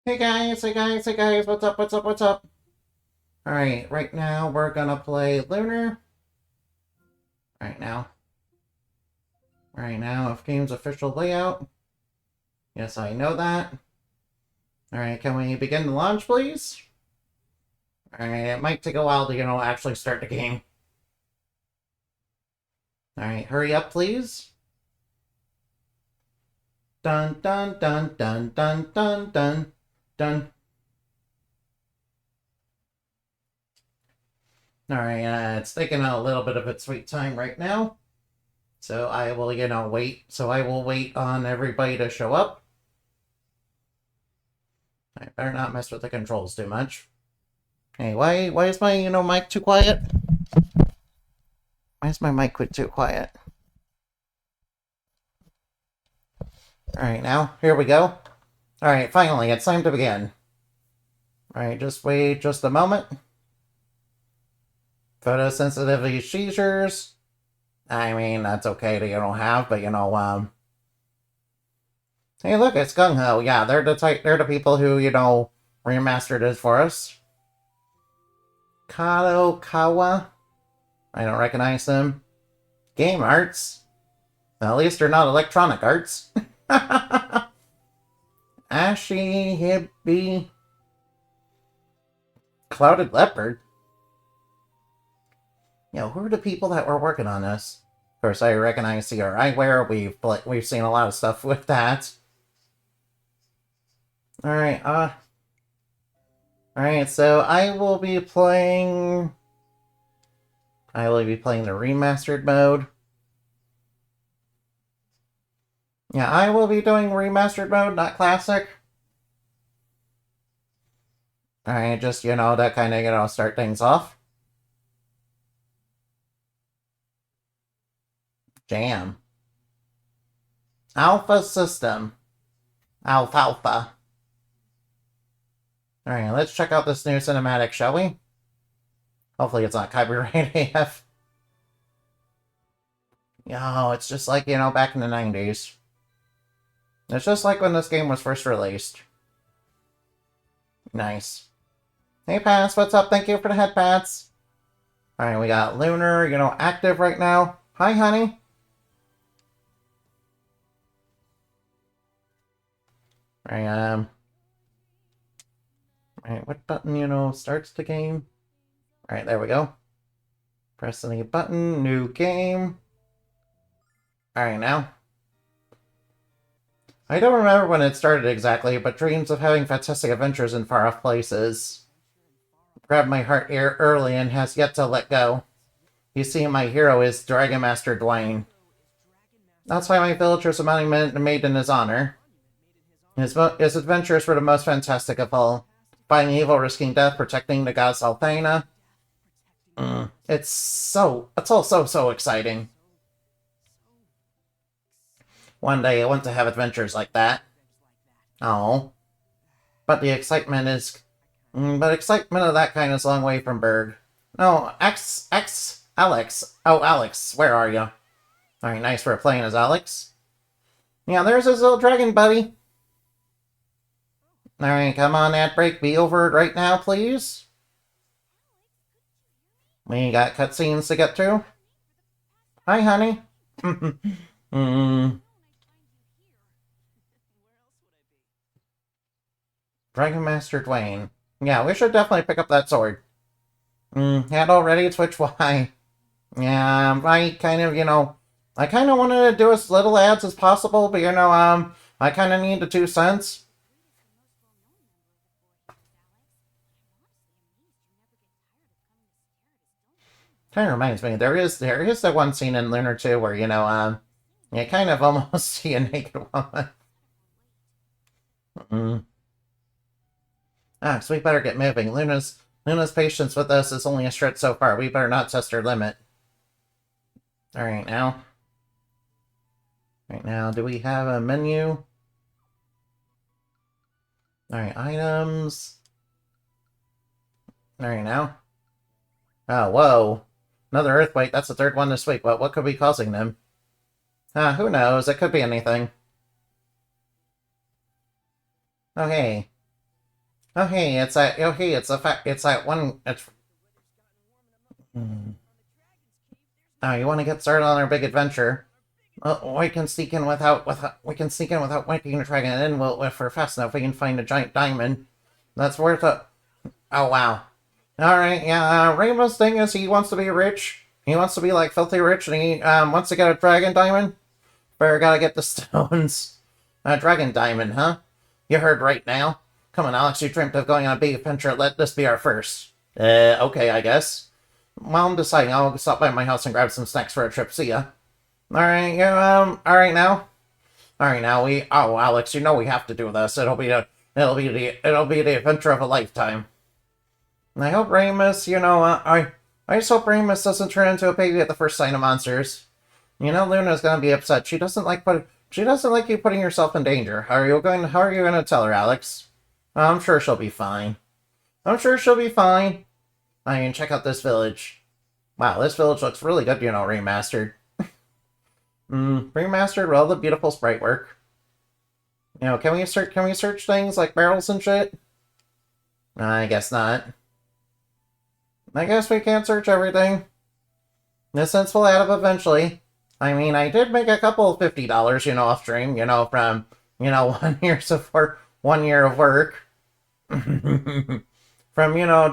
Hey guys, hey guys, hey guys, what's up, what's up, what's up? Alright, right now we're gonna play Lunar. Right now. Right now, if game's official layout. Yes, I know that. Alright, can we begin the launch, please? Alright, it might take a while to, actually start the game. Alright, hurry up, please. Dun dun dun dun dun dun dun dun. Alright, it's taking a little bit of its sweet time right now. So I will, wait. So I will wait on everybody to show up. I better not mess with the controls too much. Hey, why is my, mic too quiet? Why is my mic too quiet? Alright, now, here we go. Alright, finally, it's time to begin. Alright, just wait just a moment. Photosensitivity seizures. I mean, that's okay to, have, but, Hey, look, it's Gung Ho. Yeah, they're the people who, remastered it for us. Kadokawa. I don't recognize them. Game arts. Well, at least they're not electronic arts. Ashy Hippie. Clouded Leopard. Who are the people that were working on this? Of course, I recognize CR Eyewear. We've seen a lot of stuff with that. Alright, Alright, so I will be playing the remastered mode. Yeah, I will be doing remastered mode, not classic. Alright, just, to kind of, start things off. Jam. Alpha system. Alfalfa. Alright, let's check out this new cinematic, shall we? Hopefully it's not copyright AF. It's just like, back in the 90s. It's just like when this game was first released. Nice. Hey, Pats, what's up? Thank you for the head pats. Alright, we got Lunar, active right now. Hi, honey. Alright, Alright, what button, starts the game? Alright, there we go. Press the button, new game. Alright, now. I don't remember when it started exactly, but dreams of having fantastic adventures in far-off places grabbed my heart early and has yet to let go. You see, my hero is Dragon Master Dwayne. That's why my villagers a monument made in his honor. His adventures were the most fantastic of all. Fighting evil, risking death, protecting the goddess Althena. It's all so exciting. One day I want to have adventures like that. Oh. But the excitement is... But excitement of that kind is a long way from Berg. No, Alex. Oh, Alex, where are you? Very nice for playing as Alex. Yeah, there's his little dragon buddy. Alright, come on, ad break, be over right now, please. We got cutscenes to get through. Hi, honey. Dragon Master Dwayne. Yeah, we should definitely pick up that sword. Had already, Twitch, why? Yeah, I kind of, I kind of wanted to do as little ads as possible, but, I kind of need the 2 cents. Kind of reminds me, there is that one scene in Lunar 2 where, you kind of almost see a naked woman. So we better get moving. Luna's patience with us is only a stretch so far. We better not test her limit. Alright, now. Right now, do we have a menu? Alright, items. Alright, now. Oh, whoa. Another earthquake. That's the third one this week. But what could be causing them? Who knows? It could be anything. Oh, hey. it's that one. Hmm. Oh, you want to get started on our big adventure? We can sneak in without waking the dragon, and then if we're fast enough, we can find a giant diamond. That's worth it. Oh wow. All right, yeah. Rainbow's thing is he wants to be rich. He wants to be like filthy rich, and he wants to get a dragon diamond. But gotta get the stones. A dragon diamond, huh? You heard right now. Come on, Alex. You dreamt of going on a big adventure. Let this be our first. Okay, I guess. Well, I'm deciding. I'll stop by my house and grab some snacks for a trip. See ya. Alright, alright now. Alright now, oh, Alex, you know we have to do this. It'll be the adventure of a lifetime. And I hope Ramus, I just hope Ramus doesn't turn into a baby at the first sign of monsters. You know, Luna's gonna be upset. She doesn't like you putting yourself in danger. How are you gonna tell her, Alex? I'm sure she'll be fine. I'm sure she'll be fine. I mean, check out this village. Wow, this village looks really good, remastered. Remastered with all the beautiful sprite work. Can we search things like barrels and shit? I guess not. I guess we can't search everything. The sense will add up eventually. I mean, I did make a couple of $50, off stream, from, 1 year of work. From,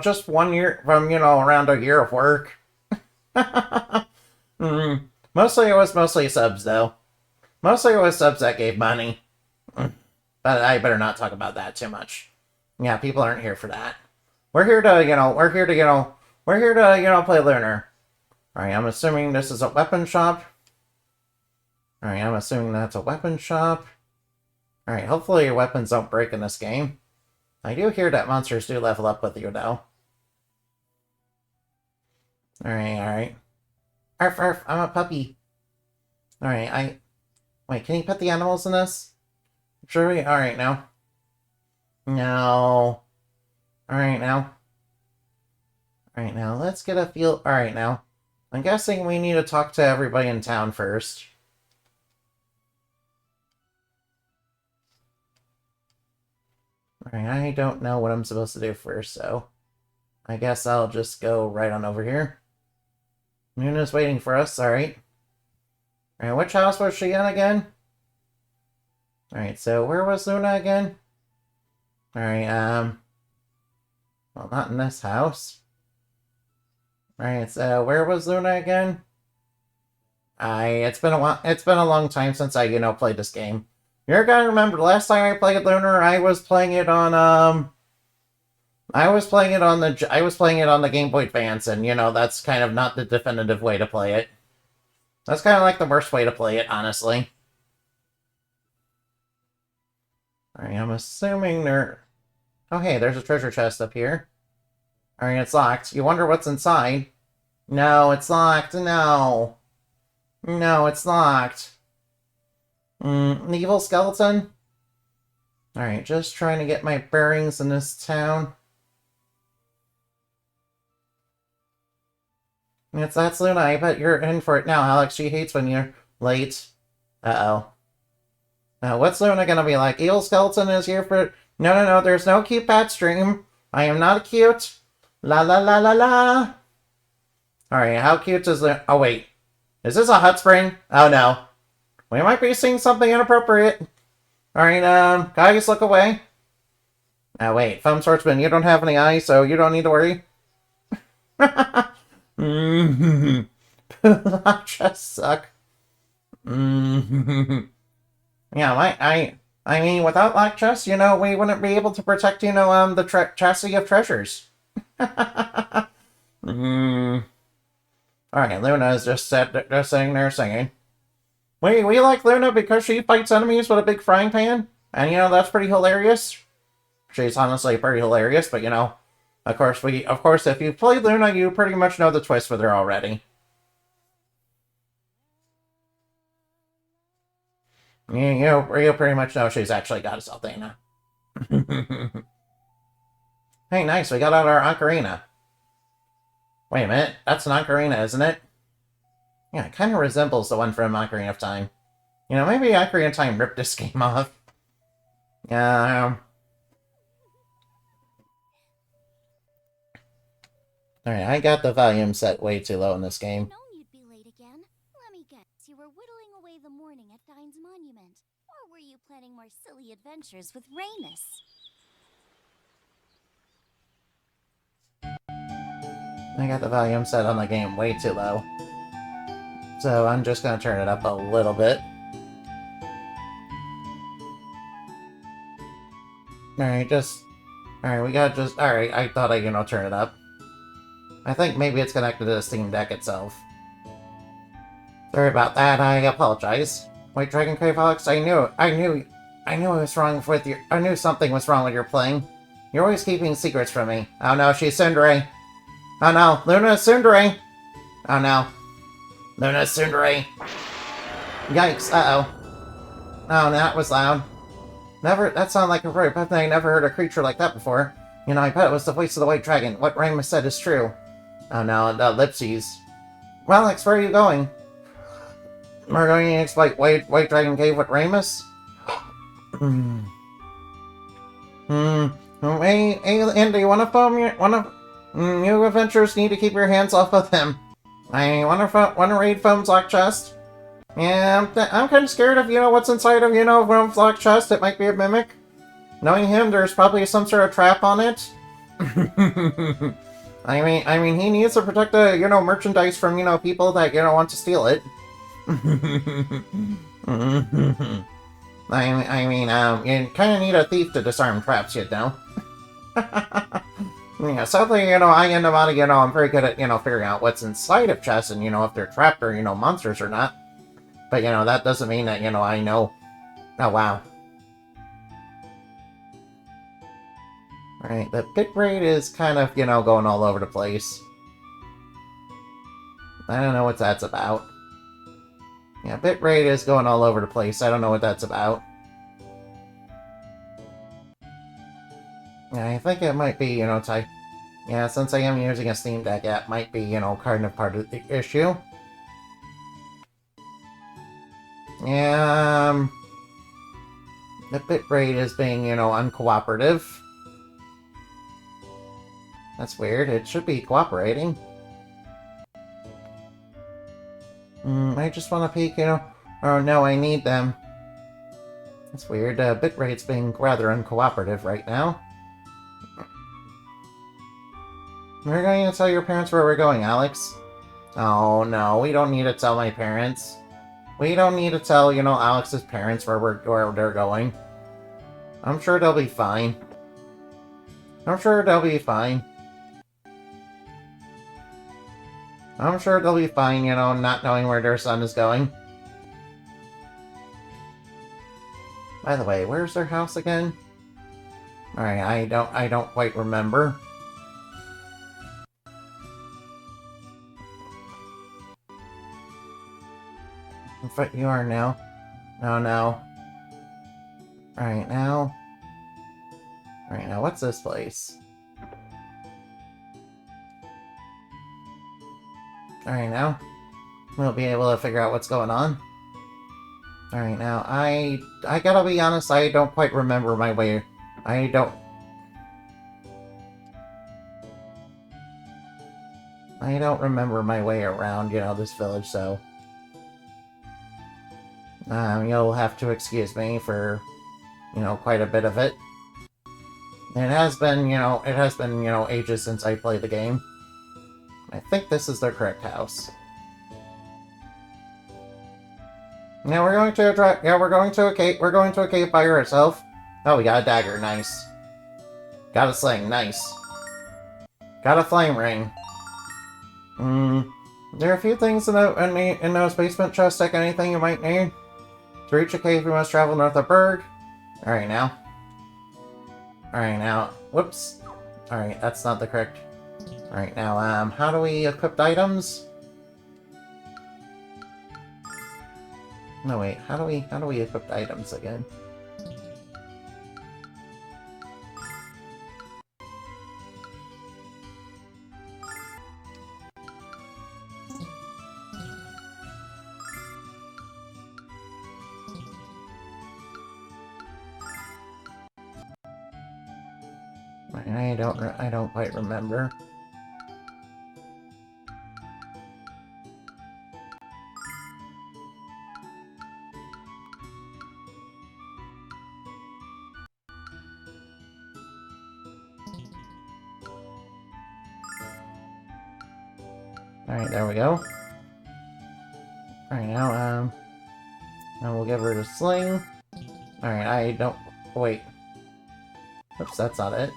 just 1 year, from, around a year of work. Mostly it was subs, though. Mostly it was subs that gave money. But I better not talk about that too much. Yeah, people aren't here for that. We're here to, play Lunar. Alright, I'm assuming this is a weapon shop. Alright, I'm assuming that's a weapon shop. Alright, hopefully your weapons don't break in this game. I do hear that monsters do level up with you, though. Alright. Arf, arf, I'm a puppy. Alright, wait, can you pet the animals in this? Sure we... Alright, now. No. Alright, now. Alright, now, let's get a feel... Alright, now. I'm guessing we need to talk to everybody in town first. Alright, I don't know what I'm supposed to do first, so... I guess I'll just go right on over here. Luna's waiting for us, alright. Alright, which house was she in again? Alright, so where was Luna again? Alright, well, not in this house. Alright, so where was Luna again? It's been a long time since I, played this game. You're gonna remember, last time I played Lunar, I was playing it on, I was playing it on the Game Boy Advance, and, that's kind of not the definitive way to play it. That's kind of like the worst way to play it, honestly. Alright, I'm assuming there... Oh, hey, there's a treasure chest up here. Alright, it's locked. You wonder what's inside. No, it's locked. No. No, it's locked. An evil skeleton? Alright, just trying to get my bearings in this town. That's Luna. I bet you're in for it now, Alex. She hates when you're late. Uh-oh. Now, what's Luna gonna be like? Evil skeleton is here for... No, there's no cute bat stream. I am not cute. La la la la la. Alright, how cute is Luna? Oh, wait. Is this a hot spring? Oh, no. We might be seeing something inappropriate. Alright, guys, look away. Oh, wait. Foam Swordsman, you don't have any eyes, so you don't need to worry. That just suck. Yeah, I mean, without lock chests, we wouldn't be able to protect, the chassis of treasures. Alright, Luna is just sitting there singing. We like Luna because she fights enemies with a big frying pan, and, that's pretty hilarious. She's honestly pretty hilarious, but, of course, if you've played Luna, you pretty much know the twist with her already. You pretty much know she's actually got a Zelda. Hey, nice, we got out our ocarina. Wait a minute, that's an ocarina, isn't it? Yeah, it kind of resembles the one from Ocarina of Time. Maybe Ocarina of Time ripped this game off. Alright, I got the volume set way too low in this game. Known you'd be late again. Let me guess, you were whittling away the morning at Dine's monument. Or were you planning more silly adventures with Ramus? I got the volume set on the game way too low. So I'm just gonna turn it up a little bit. Alright, Alright, we gotta just... Alright, I thought I, turn it up. I think maybe it's connected to the Steam Deck itself. Sorry about that, I apologize. White Dragon Crave Alex, I knew what's wrong with your... I knew something was wrong with your playing. You're always keeping secrets from me. Oh no, she's Tsundere. Oh no, Luna's Tsundere! Oh no. Luna's Tsundere! Yikes, uh-oh. Oh, that was loud. That sounded like a very bad thing. I never heard a creature like that before. I bet it was the voice of the White Dragon. What Ramus said is true. Oh no, the Lipsies. Well, Alex, where are you going? We're going to explain White Dragon Cave with Ramus? Hey, Andy, you adventurers need to keep your hands off of him. I wanna raid Foam's lock chest. Yeah, I'm kind of scared of, what's inside of, Foam's lock chest. It might be a mimic. Knowing him, there's probably some sort of trap on it. I mean, he needs to protect the, merchandise from, people that, want to steal it. You kind of need a thief to disarm traps, Yeah, sadly, I end up on, I'm very good at, figuring out what's inside of chests and, if they're trapped or, monsters or not. But, that doesn't mean that, I know. Oh, wow. Alright, the bitrate is kind of, going all over the place. I don't know what that's about. Yeah, bitrate is going all over the place. I don't know what that's about. Yeah, I think it might be, type. Yeah, since I am using a Steam Deck, it might be, kind of part of the issue. Yeah, the bitrate is being, uncooperative. That's weird. It should be cooperating. I just want to peek, Oh no, I need them. That's weird. Bitrate's being rather uncooperative right now. We're going to tell your parents where we're going, Alex. Oh no, we don't need to tell my parents. We don't need to tell, Alex's parents where they're going. I'm sure they'll be fine. I'm sure they'll be fine. I'm sure they'll be fine, not knowing where their son is going. By the way, where's their house again? Alright, I don't quite remember. But you are now. Oh no. Alright, now. Alright, now what's this place? Alright, now. We'll be able to figure out what's going on. Alright, now, I gotta be honest, I don't quite remember my way. I don't remember my way around, this village, so... you'll have to excuse me for, quite a bit of it. It has been, ages since I played the game. I think this is the correct house. Now we're going to a cave. We're going to a cave by ourselves. Oh, we got a dagger. Nice. Got a sling. Nice. Got a flame ring. There are a few things in those basement chests, like anything you might need. To reach a cave, we must travel north of Berg. Alright, now. Alright, now. Whoops. Alright, that's not the correct... Alright, now, how do we equip items? No, wait, how do we equip items again? I don't quite remember. Alright, there we go. Alright, now we'll give her the sling. Alright, I don't... Wait. Oops, that's not it.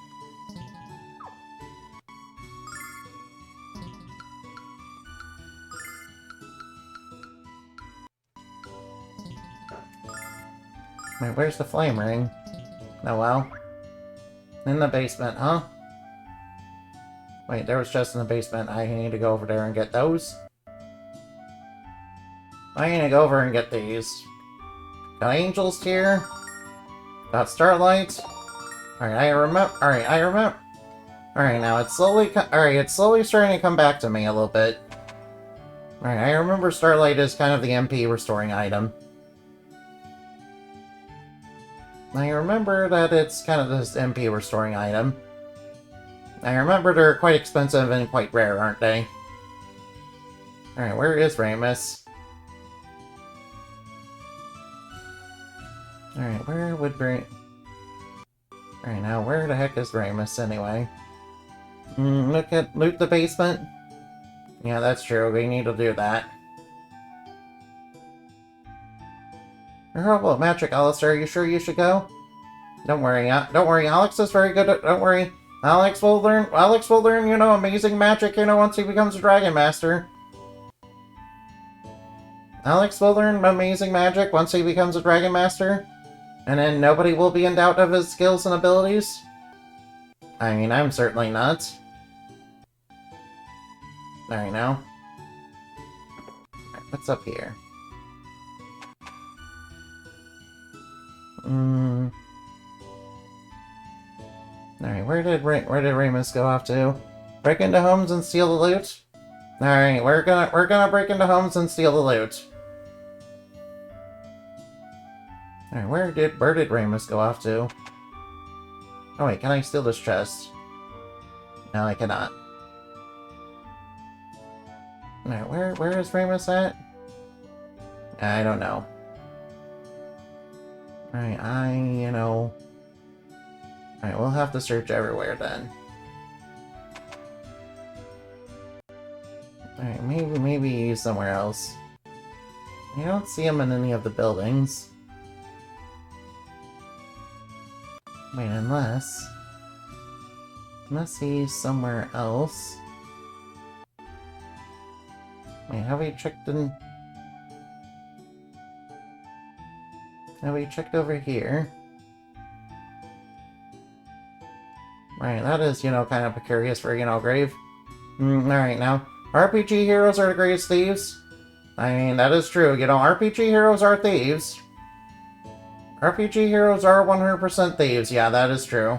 Wait, where's the flame ring? Oh well. In the basement, huh? Wait, there was just in the basement. I need to go over there and get those. I need to go over and get these. Got angels here. Got starlight. Alright, I remember. Alright, now it's slowly. It's slowly starting to come back to me a little bit. Alright, I remember starlight is kind of the MP restoring item. I remember that it's kind of this MP restoring item. I remember they're quite expensive and quite rare, aren't they? Alright, where is Ramus? Alright, where would Alright, now where the heck is Ramus anyway? Loot the basement? Yeah, that's true, we need to do that. You're horrible at magic, Alistair. Are you sure you should go? Don't worry, Alex is very good at... Don't worry. Alex will learn, you know, amazing magic, you know, once he becomes a Dragon Master. Alex will learn amazing magic once he becomes a Dragon Master. And then nobody will be in doubt of his skills and abilities. I mean, I'm certainly not. Alright, now. Alright, what's up here? Alright, where did Ramus go off to? Break into homes and steal the loot? Alright, we're gonna break into homes and steal the loot. Alright, where did Ramus go off to? Oh wait, can I steal this chest? No, I cannot. Alright, where is Ramus at? I don't know. Alright, Alright, we'll have to search everywhere then. Alright, maybe he's somewhere else. I don't see him in any of the buildings. Wait, unless he's somewhere else. Wait, have we checked in... Have we checked over here? Right, that is, you know, kind of precarious for, you know, grave. Alright, now, RPG heroes are the greatest thieves. I mean, that is true, you know, RPG heroes are thieves. RPG heroes are 100% thieves, yeah, that is true.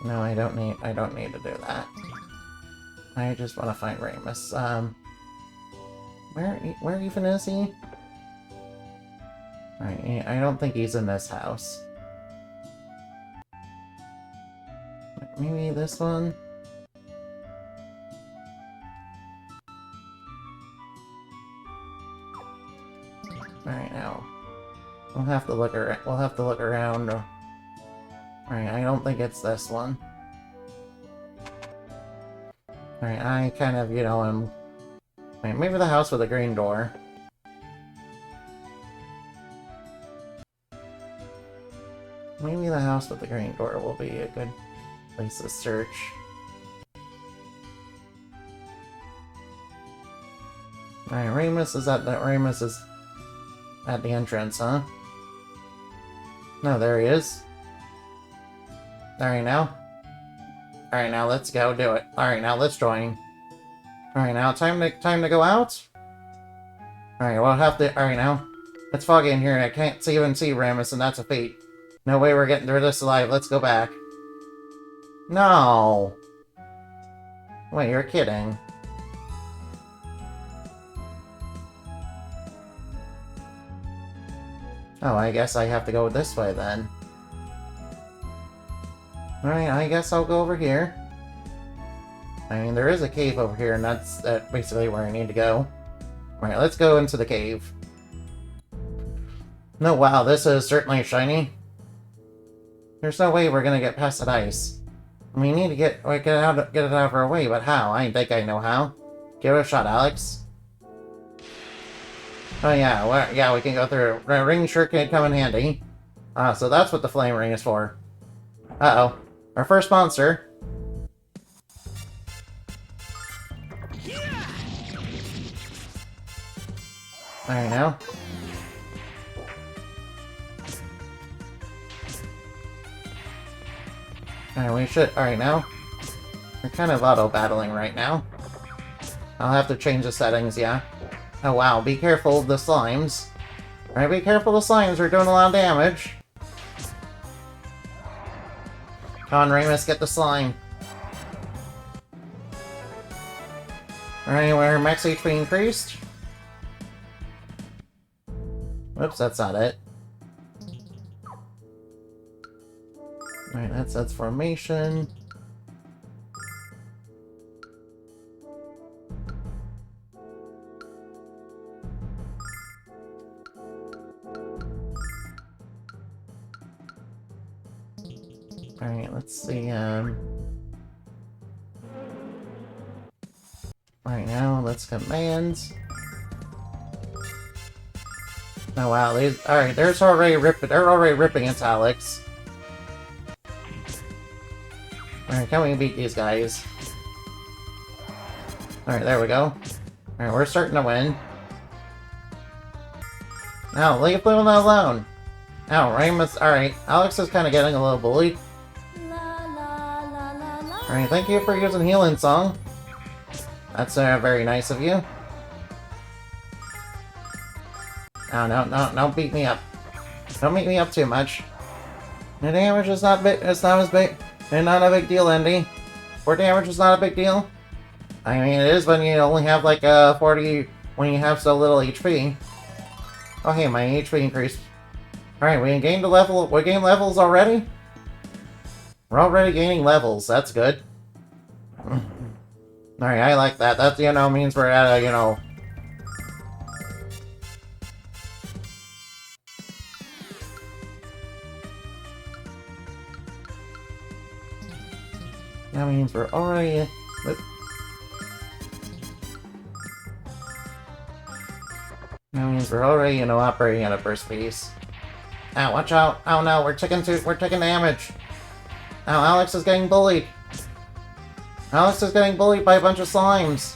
No, I don't need to do that. I just want to find Ramus. Where even is he? Alright, I don't think he's in this house. Maybe this one? Alright, now. We'll have to look around. Alright, I don't think it's this one. Alright, I kind of, you know, am... Wait, maybe the house with a green door. Maybe the house with the green door will be a good place to search. Alright, Ramus is at the entrance, huh? No, there he is. Alright, now. Alright, now let's go do it. Alright, now let's join. Alright, now time to go out? Alright, we'll have to... Alright, now. It's foggy in here and I can't even see Ramus, and that's a feat. No way we're getting through this alive. Let's go back. No! Wait, you're kidding. Oh, I guess I have to go this way then. Alright, I guess I'll go over here. I mean, there is a cave over here, and that's basically where I need to go. Alright, let's go into the cave. No, wow, this is certainly shiny. There's no way we're gonna get past that ice. We need to get it out of our way, but how? I think I know how. Give it a shot, Alex. Oh yeah, yeah, we can go through. Ring sure can come in handy. Ah, so that's what the flame ring is for. Uh-oh. Our first monster. Alright, now. Alright, we should. Alright, now. We're kind of auto-battling right now. I'll have to change the settings, yeah. Oh wow, be careful of the slimes. Alright, be careful of the slimes, we're doing a lot of damage. Come on, Ramus, get the slime. Alright, our max HP increased. Whoops, that's not it. Alright, that's formation. Alright, let's see, Right now, let's command. Oh wow, alright, they're already ripping into Alex. Alright, can we beat these guys? Alright, there we go. Alright, we're starting to win. No, leave Luna alone! Oh, Ramus, alright, Alex is kind of getting a little bullied. Alright, thank you for using Healing Song. That's very nice of you. Oh, no, don't beat me up. Don't beat me up too much. The damage is not big, it's not as big, and not a big deal, Indy. 4 damage is not a big deal. I mean, it is when you only have like 40, when you have so little HP. Oh hey, my HP increased. Alright, we gained we gained levels already? We're already gaining levels, that's good. Alright, I like that. That, means we're at a, That means we're already... That means we're already, operating at a burst piece. Ow, watch out! Oh no, we're taking damage! Ow, Alex is getting bullied! Alex is getting bullied by a bunch of slimes!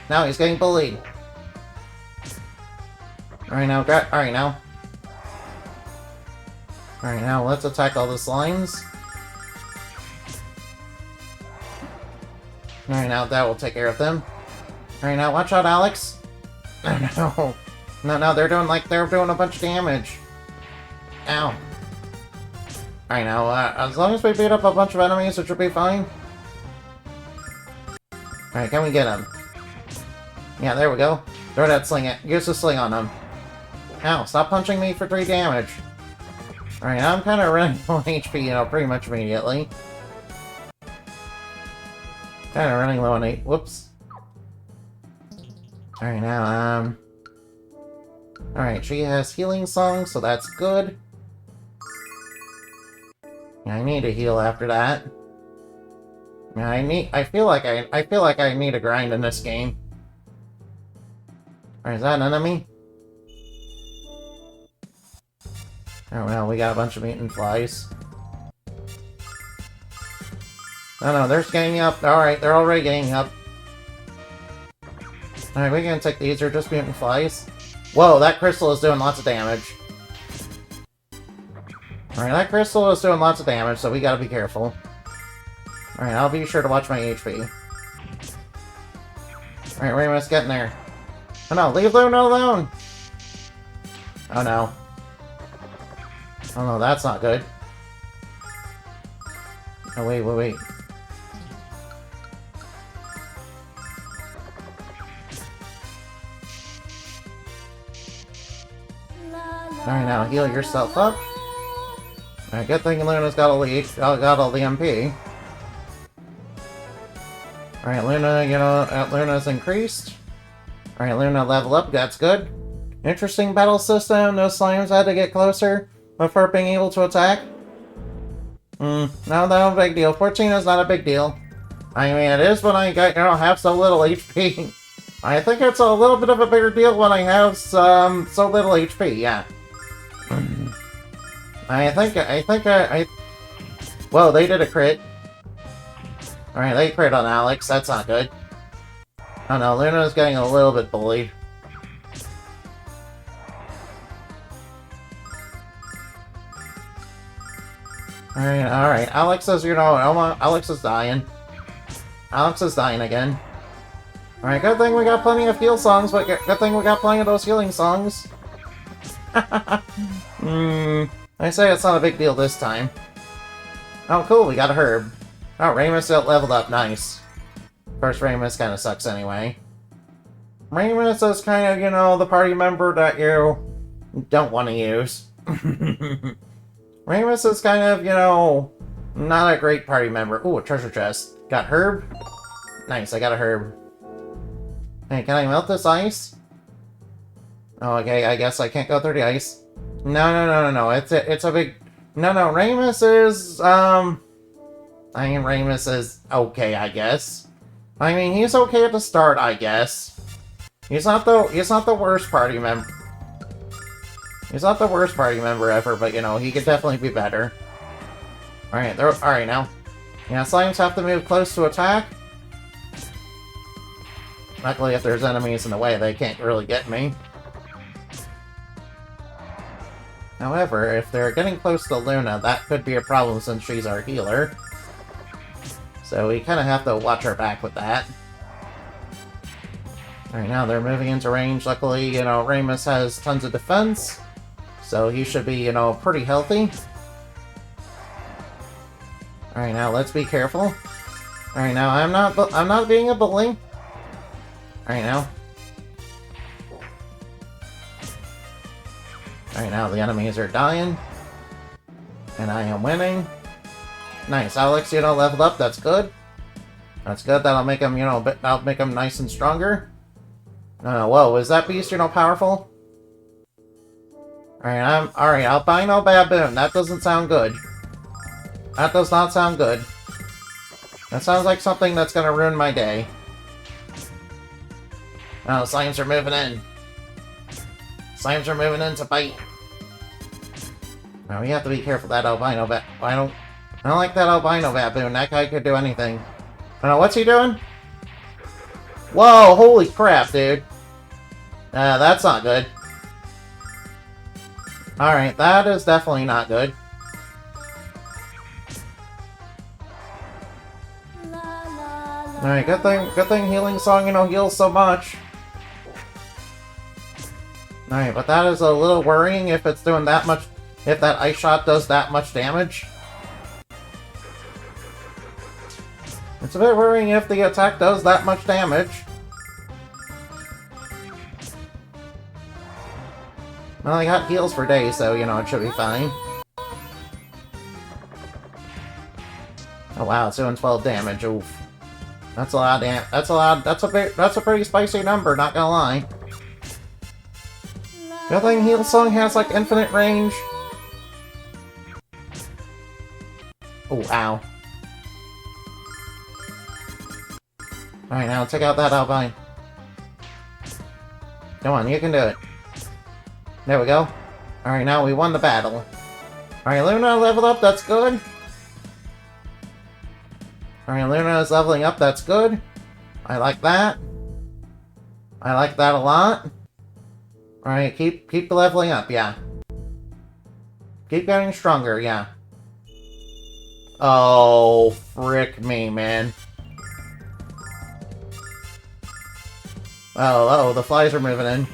Now he's getting bullied! Alright now, alright now. Alright now, let's attack all the slimes. Alright now, that will take care of them. Alright now, watch out, Alex! Oh no. No, they're doing a bunch of damage. Ow. Alright now, as long as we beat up a bunch of enemies, it should be fine. Alright, can we get him? Yeah, there we go. Throw that sling at. Use the sling on him. Ow, stop punching me for 3 damage. Alright, I'm kind of running low on HP, pretty much immediately. Kind of running low on 8. Whoops. Alright, now, Alright, she has Healing Song, so that's good. I need to heal after that. I feel like I need a grind in this game. Alright, is that an enemy? Oh well, we got a bunch of mutant flies. No, they're ganging up. Alright, they're already ganging up. Alright, we can take these. They're just mutant flies. Whoa, that crystal is doing lots of damage. Alright, that crystal is doing lots of damage, so we gotta be careful. Alright, I'll be sure to watch my HP. Alright, Ramus, get in there. Oh no, leave Luna alone! Oh no. Oh no, that's not good. Oh wait. Alright, now heal yourself up. Alright, good thing Luna's got all the MP. Alright, Luna, Luna's increased. Alright, Luna level up, that's good. Interesting battle system. Those slimes had to get closer before being able to attack. No, no big deal. 14 is not a big deal. I mean, it is when I get, have so little HP. I think it's a little bit of a bigger deal when I have so little HP, yeah. Whoa, they did a crit. Alright, they crit on Alex. That's not good. Oh no, Luna's getting a little bit bullied. Alright. Alex is, Alex is dying. Alex is dying again. Alright, good thing we got plenty of heal songs, but good thing we got plenty of those healing songs. I say it's not a big deal this time. Oh, cool, we got a herb. Oh, Ramus leveled up, nice. Of course, Ramus kind of sucks anyway. Ramus is kind of, the party member that you don't want to use. Ramus is kind of, not a great party member. Ooh, a treasure chest. Got herb? Nice, I got a herb. Hey, can I melt this ice? Oh, okay, I guess I can't go through the ice. No. It's a big... No, Ramus is, Ramus is okay, I guess. I mean, he's okay at the start, I guess. He's not the worst party member. He's not the worst party member ever, but, he could definitely be better. Alright now. Yeah, slimes have to move close to attack. Luckily, if there's enemies in the way, they can't really get me. However, if they're getting close to Luna, that could be a problem since she's our healer. So we kind of have to watch our back with that. Alright, now they're moving into range. Luckily, Ramus has tons of defense. So he should be, pretty healthy. Alright, now let's be careful. Alright, now I'm not being a bully. Alright, now. Alright, now the enemies are dying. And I am winning. Nice, Alex, leveled up. That's good. That's good. That'll make him, that'll make him nice and stronger. Whoa, is that beast, powerful? Alright, albino baboon. That doesn't sound good. That does not sound good. That sounds like something that's gonna ruin my day. Oh, slimes are moving in. Slimes are moving in to bite. Now we have to be careful that albino I don't like that albino baboon. That guy could do anything. Oh, what's he doing? Whoa, holy crap, dude. That's not good. Alright, that is definitely not good. Alright, good thing healing song, heals so much. Alright, but that is a little worrying if it's doing that much, if that ice shot does that much damage. It's a bit worrying if the attack does that much damage. Well, I got heals for days, so, it should be fine. Oh wow, it's doing 12 damage, oof. That's a lot of damage. That's a pretty spicy number, not gonna lie. Good thing Heal Song has, like, infinite range. Oh, ow. Alright, now take out that albine. Come on, you can do it. There we go. Alright, now we won the battle. Alright, Luna leveled up, that's good. Alright, Luna is leveling up, that's good. I like that. I like that a lot. Alright, keep leveling up, yeah. Keep getting stronger, yeah. Oh, frick me, man. Oh, the flies are moving in.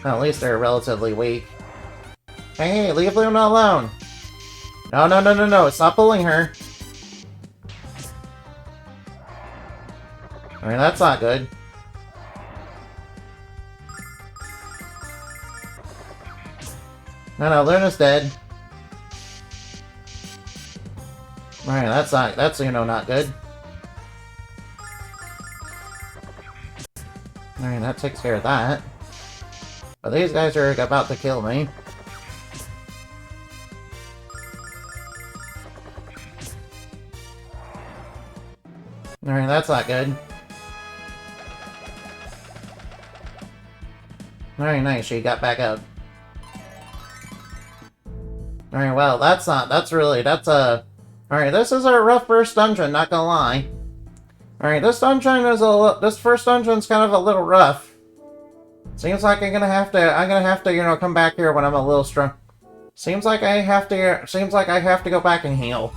Well, at least they're relatively weak. Hey, leave Luna alone! No, stop bullying her! Alright, that's not good. No, Luna's dead. Alright, that's not good. Alright, that takes care of that. But these guys are about to kill me. Alright, that's not good. Alright, nice, she got back up. Alright, well, that's a... Alright, this is a rough first dungeon, not gonna lie. Alright, this first dungeon's kind of a little rough. Seems like I'm gonna have to, you know, come back here when I'm a little strong. Seems like I have to go back and heal.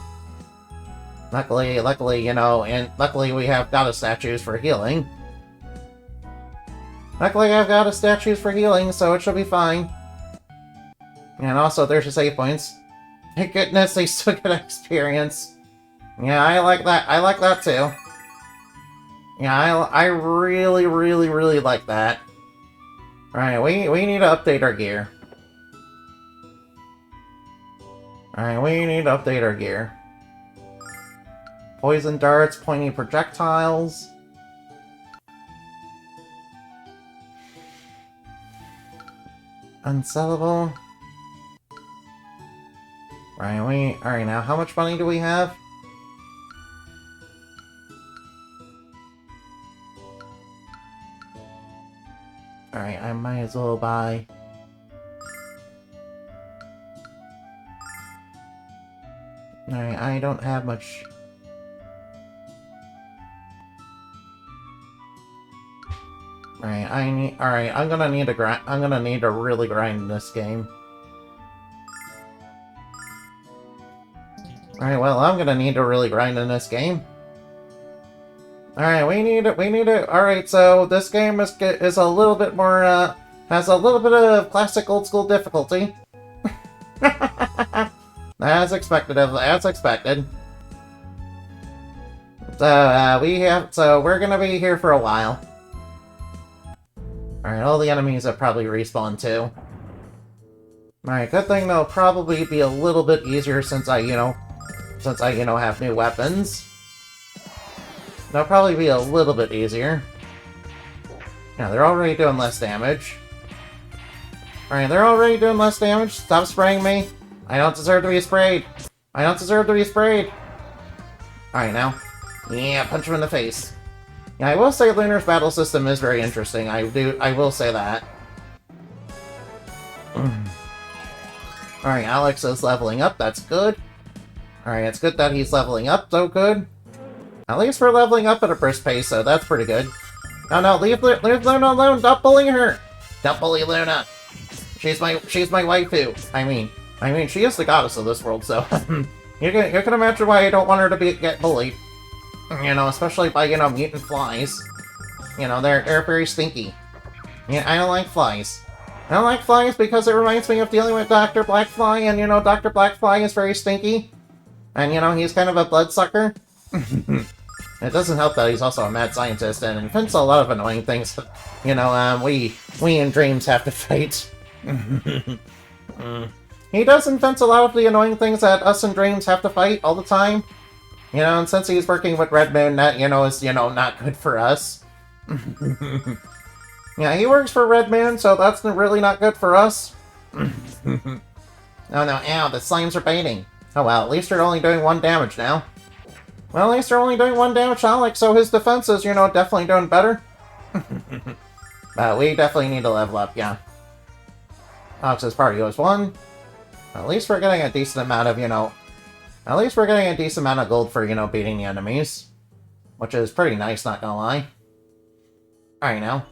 Luckily, you know, and luckily we have goddess statues for healing. Luckily I've got statues for healing, so it should be fine. And also, there's your save points. Thank goodness they still get experience. Yeah, I like that. I like that too. Yeah, I really, really, really like that. Alright, we need to update our gear. Alright, we need to update our gear. Poison darts, pointy projectiles. Unsellable. Alright, now how much money do we have? Alright, I might as well buy... Alright, I don't have much... Alright, I'm gonna need to really grind this game. Alright, well, I'm gonna need to really grind in this game. Alright, we need to, alright, so this game is a little bit more, has a little bit of classic old school difficulty. As expected. So, we're gonna be here for a while. Alright, all the enemies have probably respawned too. Alright, good thing they'll probably be a little bit easier since I have new weapons. They'll probably be a little bit easier. Yeah, they're already doing less damage. Alright, they're already doing less damage. Stop spraying me. I don't deserve to be sprayed. Alright, now. Yeah, punch him in the face. Yeah, I will say Lunar's battle system is very interesting. I will say that. Alright, Alex is leveling up. That's good. Alright, it's good that he's leveling up, so good. At least we're leveling up at a brisk pace, so that's pretty good. No, leave Luna alone! Stop bullying her! Don't bully Luna! She's my waifu. I mean, she is the goddess of this world, so... you can imagine why I don't want her to get bullied. You know, especially by, you know, mutant flies. You know, they're very stinky. Yeah, I don't like flies. I don't like flies because it reminds me of dealing with Dr. Blackfly, and, you know, Dr. Blackfly is very stinky. And, you know, he's kind of a bloodsucker. It doesn't help that he's also a mad scientist and invents a lot of annoying things. You know, we in Dreams have to fight. He does invent a lot of the annoying things that us in Dreams have to fight all the time. You know, and since he's working with Red Moon, that, you know, is, you know, not good for us. Yeah, he works for Red Moon, so that's really not good for us. Oh no, ow, the slimes are baiting. Oh well, at least they're only doing 1 damage now. Well, at least they're only doing 1 damage to Alex, so his defense is, you know, definitely doing better. But we definitely need to level up, yeah. Alex's party was 1. At least we're getting a decent amount of, you know... At least we're getting a decent amount of gold for, you know, beating the enemies. Which is pretty nice, not gonna lie. Alright, now.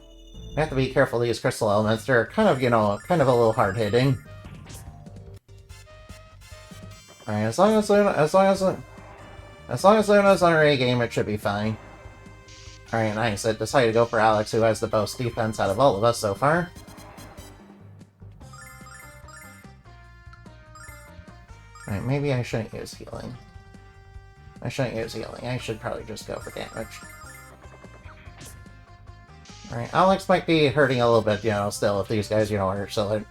We have to be careful of these crystal elements. They're kind of, you know, kind of a little hard-hitting. Alright, as long as Luna's on her A game, it should be fine. Alright, nice. I decided to go for Alex, who has the most defense out of all of us so far. Alright, maybe I shouldn't use healing. I should probably just go for damage. Alright, Alex might be hurting a little bit, you know, still, if these guys, you know, are still...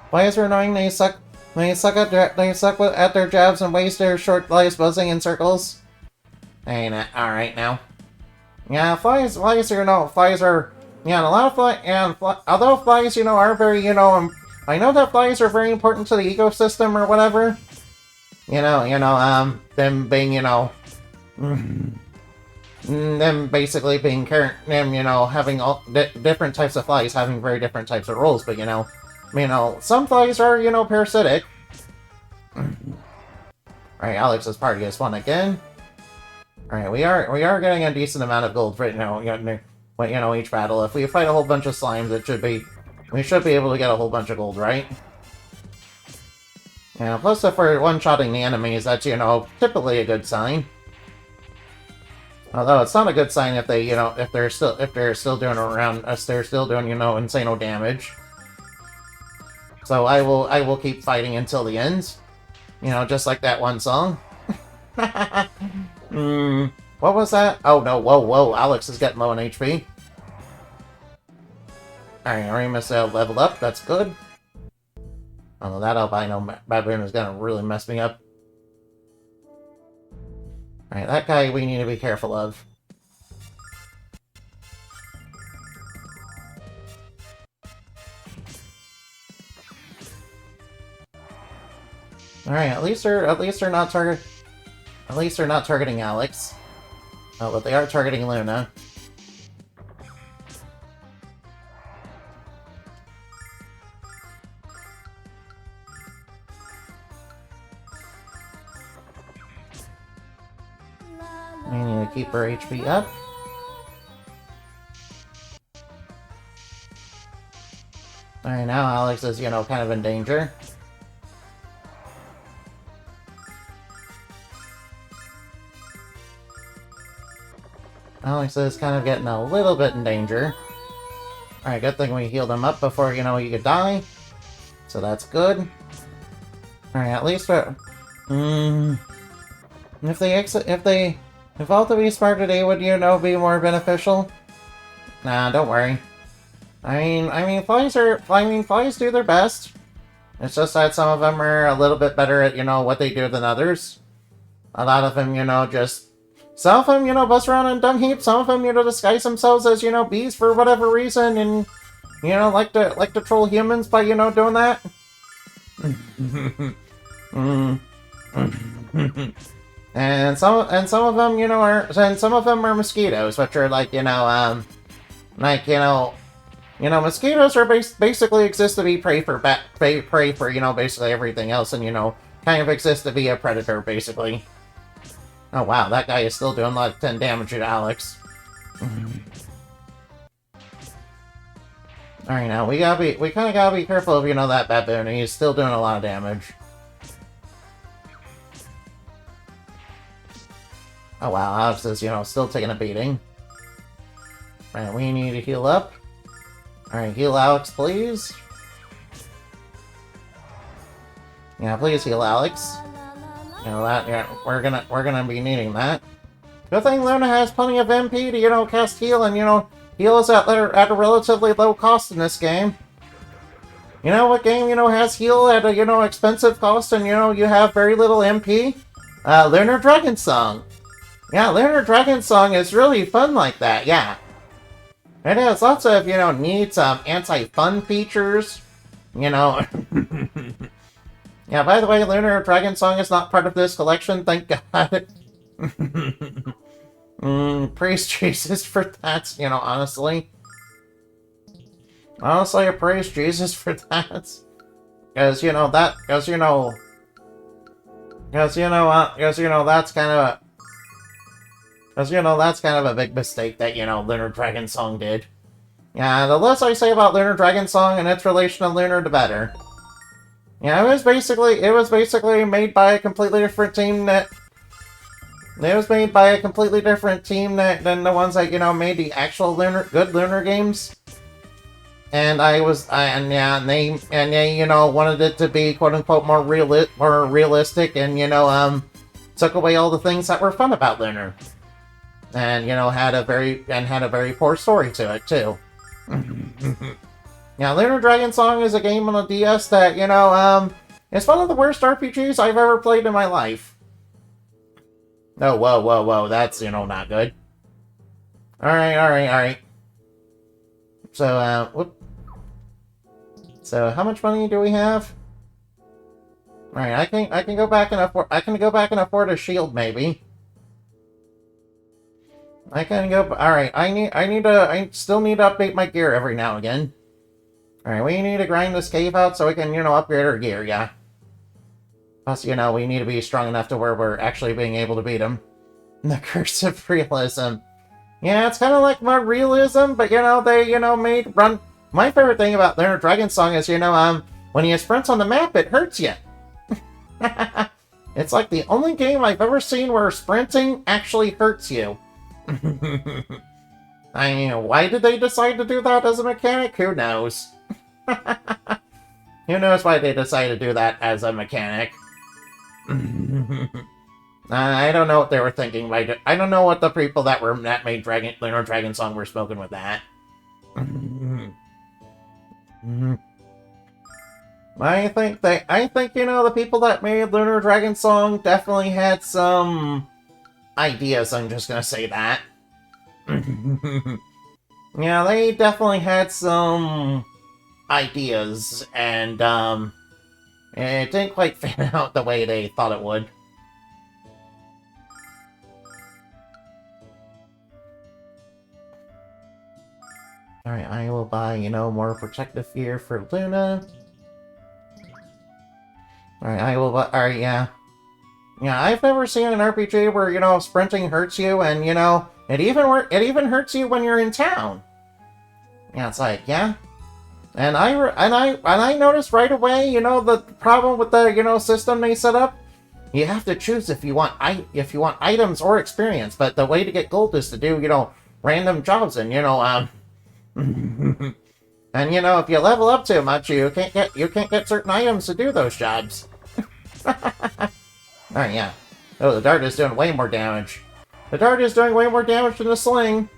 Why is it annoying they suck at their jabs and waste their short lives buzzing in circles? Ain't it? Alright, now. Yeah, flies are, Yeah, and a lot of although flies, are very, I know that flies are very important to the ecosystem or whatever. Them being, them basically being them, having all different types of flies having very different types of roles, but some flies are, parasitic. Alright, Alex's party has won again. Alright, we are getting a decent amount of gold for, each battle. If we fight a whole bunch of slimes, we should be able to get a whole bunch of gold, right? Yeah, plus if we're one-shotting the enemies, that's, typically a good sign. Although it's not a good sign if they, if they're still doing around us, they're still doing, insane damage. So I will keep fighting until the end. Just like that one song. What was that? Oh no, whoa, Alex is getting low on HP. Alright, Remus leveled up, that's good. Although that albino baboon is gonna really mess me up. Alright, that guy we need to be careful of. Alright, at least they're not targeting Alex. Oh, but they are targeting Luna. We need to keep her HP up. Alright, now Alex is, kind of in danger. Alex is kind of getting a little bit in danger. Alright, good thing we healed him up before, he could die. So that's good. Alright, at least if all to be smart today would, be more beneficial? Nah, don't worry. Flies do their best. It's just that some of them are a little bit better at, what they do than others. A lot of them, some of them, bust around in dung heaps. Some of them, disguise themselves as, bees for whatever reason, and, like to troll humans by, doing that. And some of them, are mosquitoes, which are like, mosquitoes are basically exist to be prey for basically everything else, and kind of exist to be a predator, basically. Oh wow, that guy is still doing like 10 damage to Alex. Alright, now we kinda gotta be careful of, that baboon. He's still doing a lot of damage. Oh wow, Alex is, still taking a beating. Alright, we need to heal up. Alright, heal Alex, please. Yeah, please heal Alex. We're gonna be needing that. Good thing Luna has plenty of MP to, cast heal, and, heal is at a relatively low cost in this game. You know what game, has heal at a, expensive cost, and, you have very little MP? Lunar Dragon Song. Yeah, Lunar Dragon Song is really fun like that, yeah. It has lots of, neat, anti-fun features, Yeah, by the way, Lunar Dragon Song is not part of this collection, thank God. Praise Jesus for that, honestly. Honestly, I praise Jesus for that. Because, that's kind of a big mistake that, Lunar Dragon Song did. Yeah, the less I say about Lunar Dragon Song and its relation to Lunar, the better. Yeah, it was basically made by a completely different team that... It was made by a completely different team than the ones that, made the actual good Lunar games. And they wanted it to be, quote-unquote, more realistic and, took away all the things that were fun about Lunar. And, had a very poor story to it, too. Yeah, Lunar Dragon Song is a game on the DS that, it's one of the worst RPGs I've ever played in my life. Oh, whoa, that's, not good. Alright. So, whoop. So, how much money do we have? Alright, I can go back and afford a shield, maybe. I can go. Alright, I still need to update my gear every now and again. Alright, we need to grind this cave out so we can, upgrade our gear, yeah. Plus, we need to be strong enough to where we're actually being able to beat him. The curse of realism. Yeah, it's kind of like more realism, but, they, made run... My favorite thing about Lunar Dragon Song is, when you sprint on the map, it hurts you. It's like the only game I've ever seen where sprinting actually hurts you. I mean, why did they decide to do that as a mechanic? Who knows? Who knows why they decided to do that as a mechanic? I don't know what they were thinking. I don't know what the people that made Lunar Dragon Song were smoking with that. I think the people that made Lunar Dragon Song definitely had some ideas. I'm just gonna say that. Yeah, they definitely had some ideas, and it didn't quite fit out the way they thought it would. Alright, I will buy, more protective gear for Luna. Alright, I will buy... Alright, yeah. Yeah, I've never seen an RPG where, sprinting hurts you, and, it even hurts you when you're in town. Yeah, it's like, yeah. And I noticed right away, the problem with the, system they set up. You have to choose if you want items or experience, but the way to get gold is to do, random jobs, and, and if you level up too much, you can't get certain items to do those jobs. Alright, yeah. Oh, the dart is doing way more damage. The dart is doing way more damage than the sling.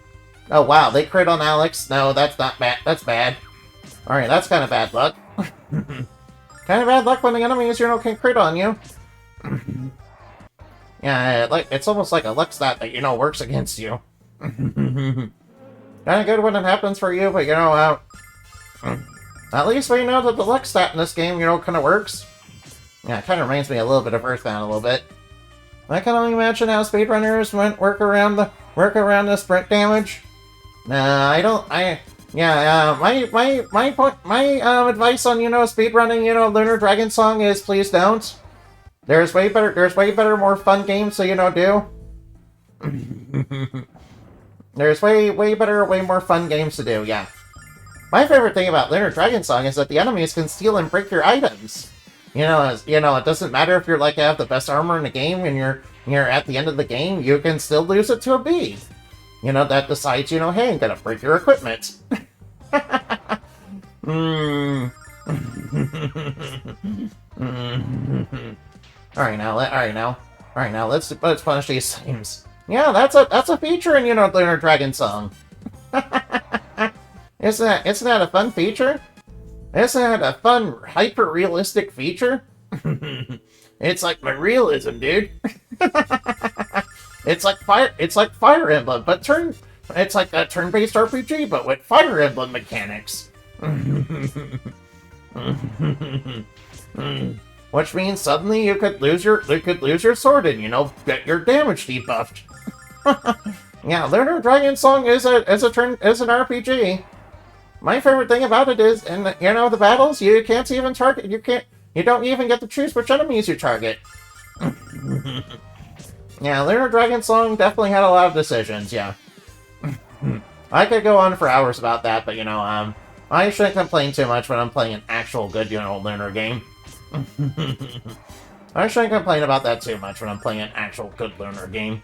Oh wow, they crit on Alex. No, that's not bad. That's bad. Alright, that's kind of bad luck. Kind of bad luck when the enemies, can crit on you. Yeah, it's almost like a luck stat that, works against you. Kind of good when it happens for you, but, at least we know that the luck stat in this game, kind of works. Yeah, it kind of reminds me a little bit of Earthbound a little bit. I can only imagine how speedrunners work around the sprint damage. Nah, I don't. My advice on speedrunning Lunar Dragon Song is please don't. There's way better, more fun games to do. There's way better, way more fun games to do. Yeah. My favorite thing about Lunar Dragon Song is that the enemies can steal and break your items. It doesn't matter if you're have the best armor in the game and you're at the end of the game, you can still lose it to a bee. That decides, hey, I'm gonna break your equipment. Alright now, let's punish these things. Yeah, that's a feature in, Lunar Dragon Song. Isn't that a fun feature? Isn't that a fun, hyper-realistic feature? It's like my realism, dude. It's like Fire Emblem, but it's like a turn-based RPG, but with Fire Emblem mechanics. Which means suddenly you could lose your sword and get your damage debuffed. Yeah, Lunar Dragon Song is an RPG. My favorite thing about it is, in the battles, you can't even target. You don't even get to choose which enemies you target. Yeah, Lunar Dragon Song definitely had a lot of decisions. Yeah, I could go on for hours about that, but I shouldn't complain too much when I'm playing an actual good Lunar game. I shouldn't complain about that too much when I'm playing an actual good Lunar game.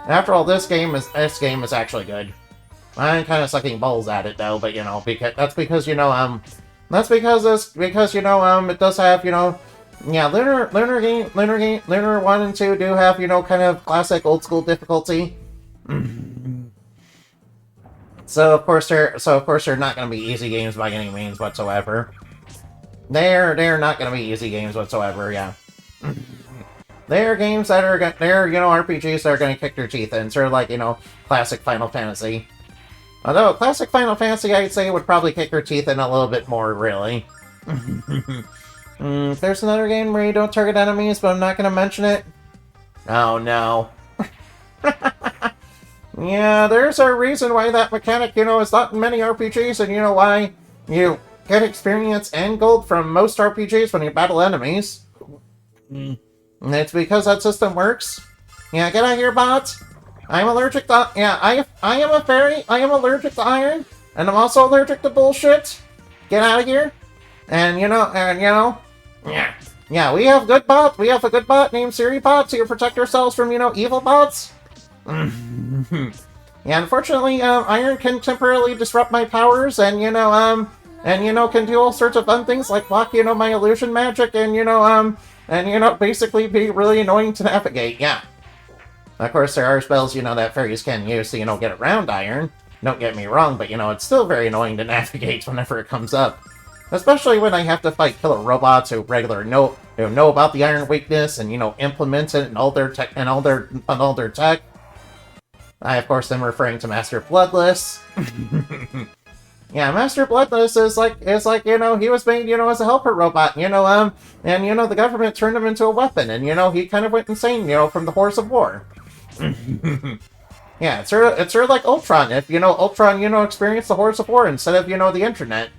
After all, this game is actually good. I'm kind of sucking balls at it though, but it does have yeah, Lunar 1 and 2 do have kind of classic old school difficulty. So of course they're not going to be easy games by any means whatsoever. They're not going to be easy games whatsoever. Yeah. They're games that are RPGs that are going to kick your teeth in, sort of like classic Final Fantasy. Although classic Final Fantasy, I'd say, would probably kick her teeth in a little bit more, really. If there's another game where you don't target enemies, but I'm not going to mention it. Oh, no. Yeah, there's a reason why that mechanic, is not in many RPGs, and you know why you get experience and gold from most RPGs when you battle enemies. And it's because that system works. Yeah, get out of here, bots. I'm allergic to... Yeah, I am a fairy. I am allergic to iron. And I'm also allergic to bullshit. Get out of here. And, yeah. Yeah, we have good bot. We have a good bot named Siri Bot to protect ourselves from, evil bots. Yeah, unfortunately, iron can temporarily disrupt my powers and, can do all sorts of fun things like block, my illusion magic and, basically be really annoying to navigate, yeah. Of course, there are spells, that fairies can use to, get around iron. Don't get me wrong, but, it's still very annoying to navigate whenever it comes up. Especially when I have to fight killer robots who know about the iron weakness and, implement it in all their tech I, of course, am referring to Master Bloodless. Yeah, Master Bloodless is like, he was made, as a helper robot, and, the government turned him into a weapon, and, he kind of went insane, from the horrors of war. Yeah, it's sort of like Ultron, if, Ultron, experienced the horrors of war instead of, the internet.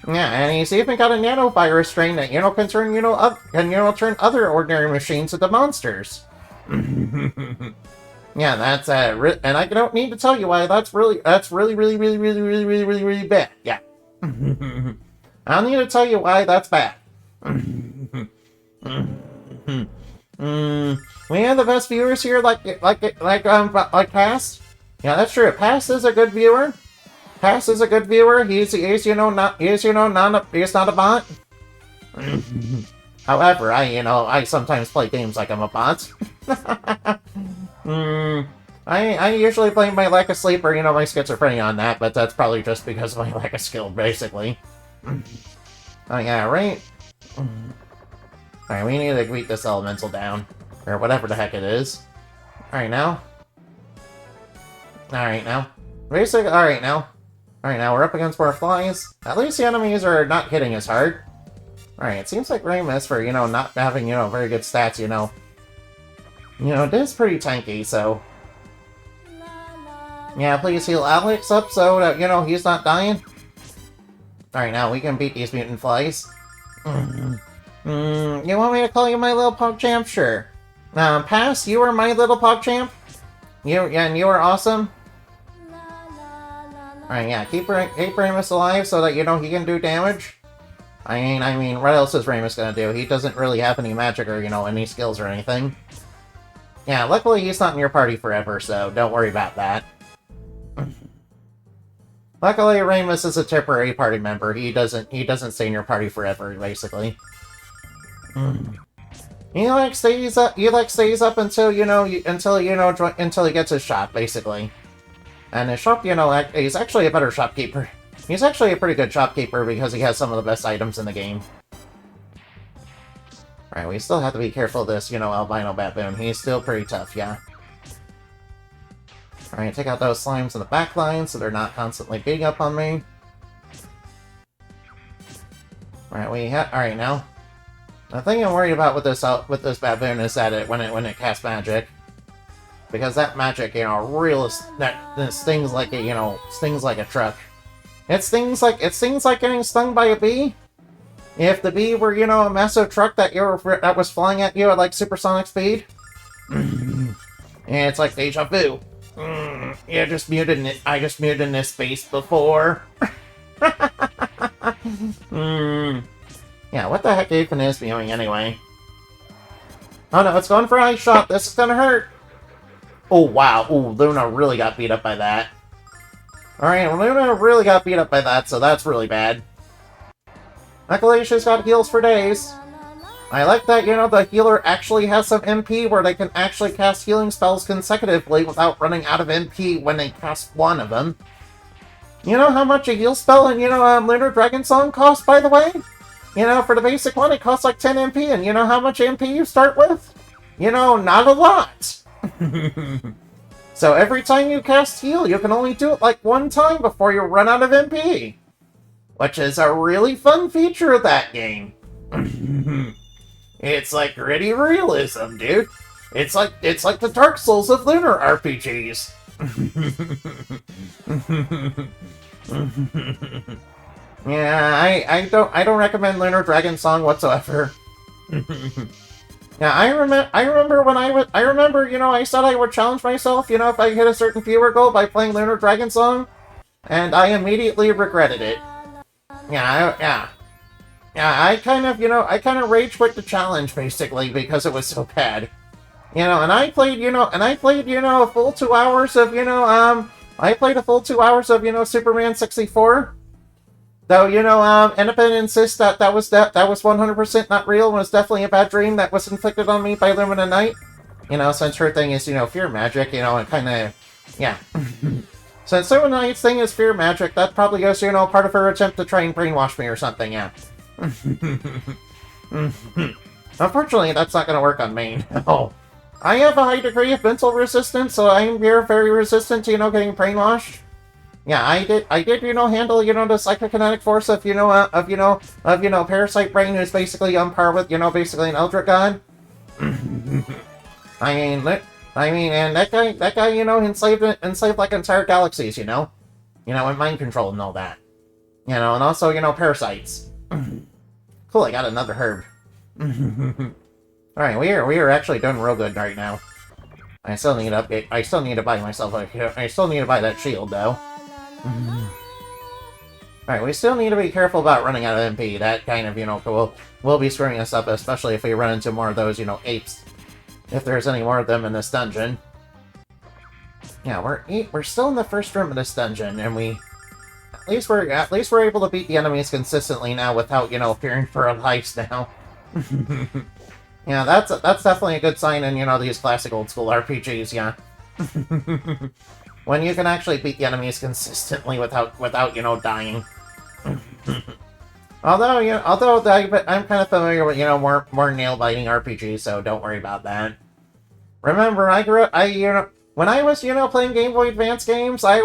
Yeah, and he's even got a nanovirus strain that, can turn other ordinary machines into monsters. Yeah, that's and I don't need to tell you why that's really, really bad. Yeah. I don't need to tell you why that's bad. We have the best viewers here, like Pass. Yeah, that's true. Pass is a good viewer. Pass is a good viewer. He's not a bot. However, I sometimes play games like I'm a bot. I usually blame my lack of sleep or, my schizophrenia on that, but that's probably just because of my lack of skill, basically. Oh, yeah, right? Alright, we need to beat this elemental down. Or whatever the heck it is. Alright, now. Alright, now. Basically, alright, now. Alright, now we're up against more flies. At least the enemies are not hitting as hard. Alright, it seems like Ramus, for, not having, very good stats, it is pretty tanky, so... Yeah, please heal Alex up so that, he's not dying. Alright, now we can beat these mutant flies. You want me to call you my little PogChamp? Sure. Pass, you are my little PogChamp? And you are awesome? Alright, yeah, keep Ramus alive so that, he can do damage. I mean, what else is Ramus gonna do? He doesn't really have any magic or, any skills or anything. Yeah, luckily he's not in your party forever, so don't worry about that. Luckily, Ramus is a temporary party member. He doesn't stay in your party forever, basically. He stays up until until he gets his shop, basically. And his shop, he's actually a better shopkeeper. He's actually a pretty good shopkeeper because he has some of the best items in the game. Alright, we still have to be careful of this, albino baboon. He's still pretty tough, yeah. Alright, take out those slimes in the back line so they're not constantly beating up on me. Alright, alright, now. The thing I'm worried about with this baboon is that when it casts magic. Because that magic, that stings like stings like a truck. It stings like getting stung by a bee. If the bee were, a massive truck that was flying at you at like supersonic speed. And it's like deja vu. I just muted in this space before. Yeah, what the heck even is doing anyway? Oh no, it's going for Ice Shot. This is gonna hurt. Oh wow, ooh, Lunar really got beat up by that. Alright, Lunar really got beat up by that, so that's really bad. Luckily, she's got heals for days. I like that, the healer actually has some MP where they can actually cast healing spells consecutively without running out of MP when they cast one of them. You know how much a heal spell in, Lunar Dragon Song costs, by the way? For the basic one, it costs like 10 MP, and you know how much MP you start with? Not a lot! So every time you cast heal, you can only do it like one time before you run out of MP. Which is a really fun feature of that game. It's like gritty realism, dude. It's like the Dark Souls of Lunar RPGs. Yeah, I don't recommend Lunar Dragon Song whatsoever. Yeah, I remember when I remember, you know, I said I would challenge myself, you know, if I hit a certain viewer goal by playing Lunar Dragon Song, and I immediately regretted it. Yeah, I kind of, you know, I kind of rage quit the challenge, basically, because it was so bad. You know, and I played, you know, a full 2 hours of, I played a full 2 hours of, you know, Superman 64. Though, you know, Independent insists that that was 100% not real and was definitely a bad dream that was inflicted on me by Lumina Knight. You know, since her thing is, you know, fear magic, you know, and kind of, yeah. Since Lumina Knight's thing is fear magic, that probably goes, you know, part of her attempt to try and brainwash me or something, yeah. Unfortunately, that's not going to work on me, no. I have a high degree of mental resistance, so I'm very resistant to, you know, getting brainwashed. Yeah, I did, you know, handle, you know, the psychokinetic force of, Parasite Brain, who's basically on par with, you know, basically an Eldritch God. I mean, and that guy, you know, enslaved like entire galaxies, you know, and mind control and all that, you know, and also, you know, parasites. Cool, I got another herb. All right, we are actually doing real good right now. I still need to update. I still need to buy myself I still need to buy that shield though. Alright, we still need to be careful about running out of MP. That kind of, you know, will be screwing us up, especially if we run into more of those, you know, apes. If there's any more of them in this dungeon. Yeah, we're still in the first room of this dungeon, and at least we're able to beat the enemies consistently now without, you know, fearing for our lives now. Yeah, that's definitely a good sign in, you know, these classic old school RPGs, yeah. When you can actually beat the enemies consistently without you know, dying. Although I'm kind of familiar with, you know, more nail-biting RPGs, so don't worry about that. Remember, when I was, you know, playing Game Boy Advance games, I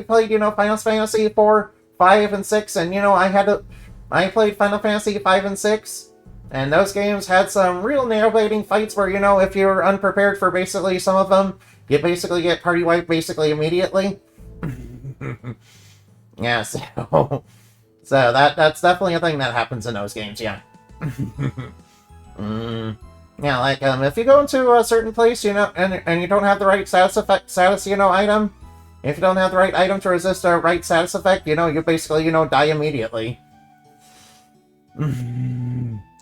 played, you know, Final Fantasy 4, 5, and 6, and, you know, I played Final Fantasy 5 and 6, and those games had some real nail-biting fights where, you know, if you were unprepared for basically some of them, you basically get party wiped basically immediately. Yeah, so that's definitely a thing that happens in those games, yeah. Yeah, like if you go into a certain place, you know, and you don't have the right status, you know, item, if you don't have the right item to resist a right status effect, you know, you basically, you know, die immediately.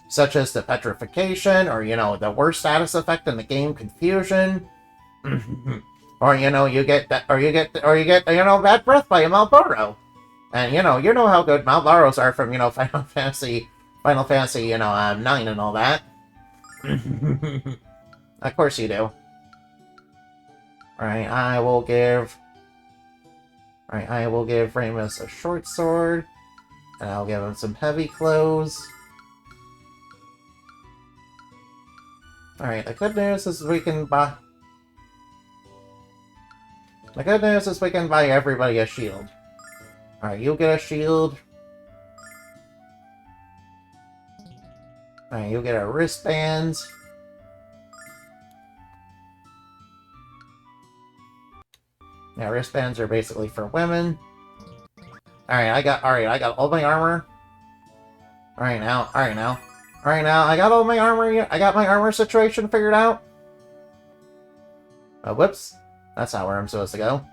Such as the petrification, or, you know, the worst status effect in the game, confusion. Or, you know, you get, you know, bad breath by a Malboro. And, you know how good Malboros are from, you know, Final Fantasy, you know, 9 and all that. Of course you do. Alright, I will give Ramus a short sword. And I'll give him some heavy clothes. Alright, the good news is we can buy everybody a shield. Alright, you'll get a shield. Alright, you'll get a wristband. Yeah, wristbands are basically for women. Alright, I got all my armor. Alright now, I got all my armor. I got my armor situation figured out. Oh, whoops. That's not where I'm supposed to go.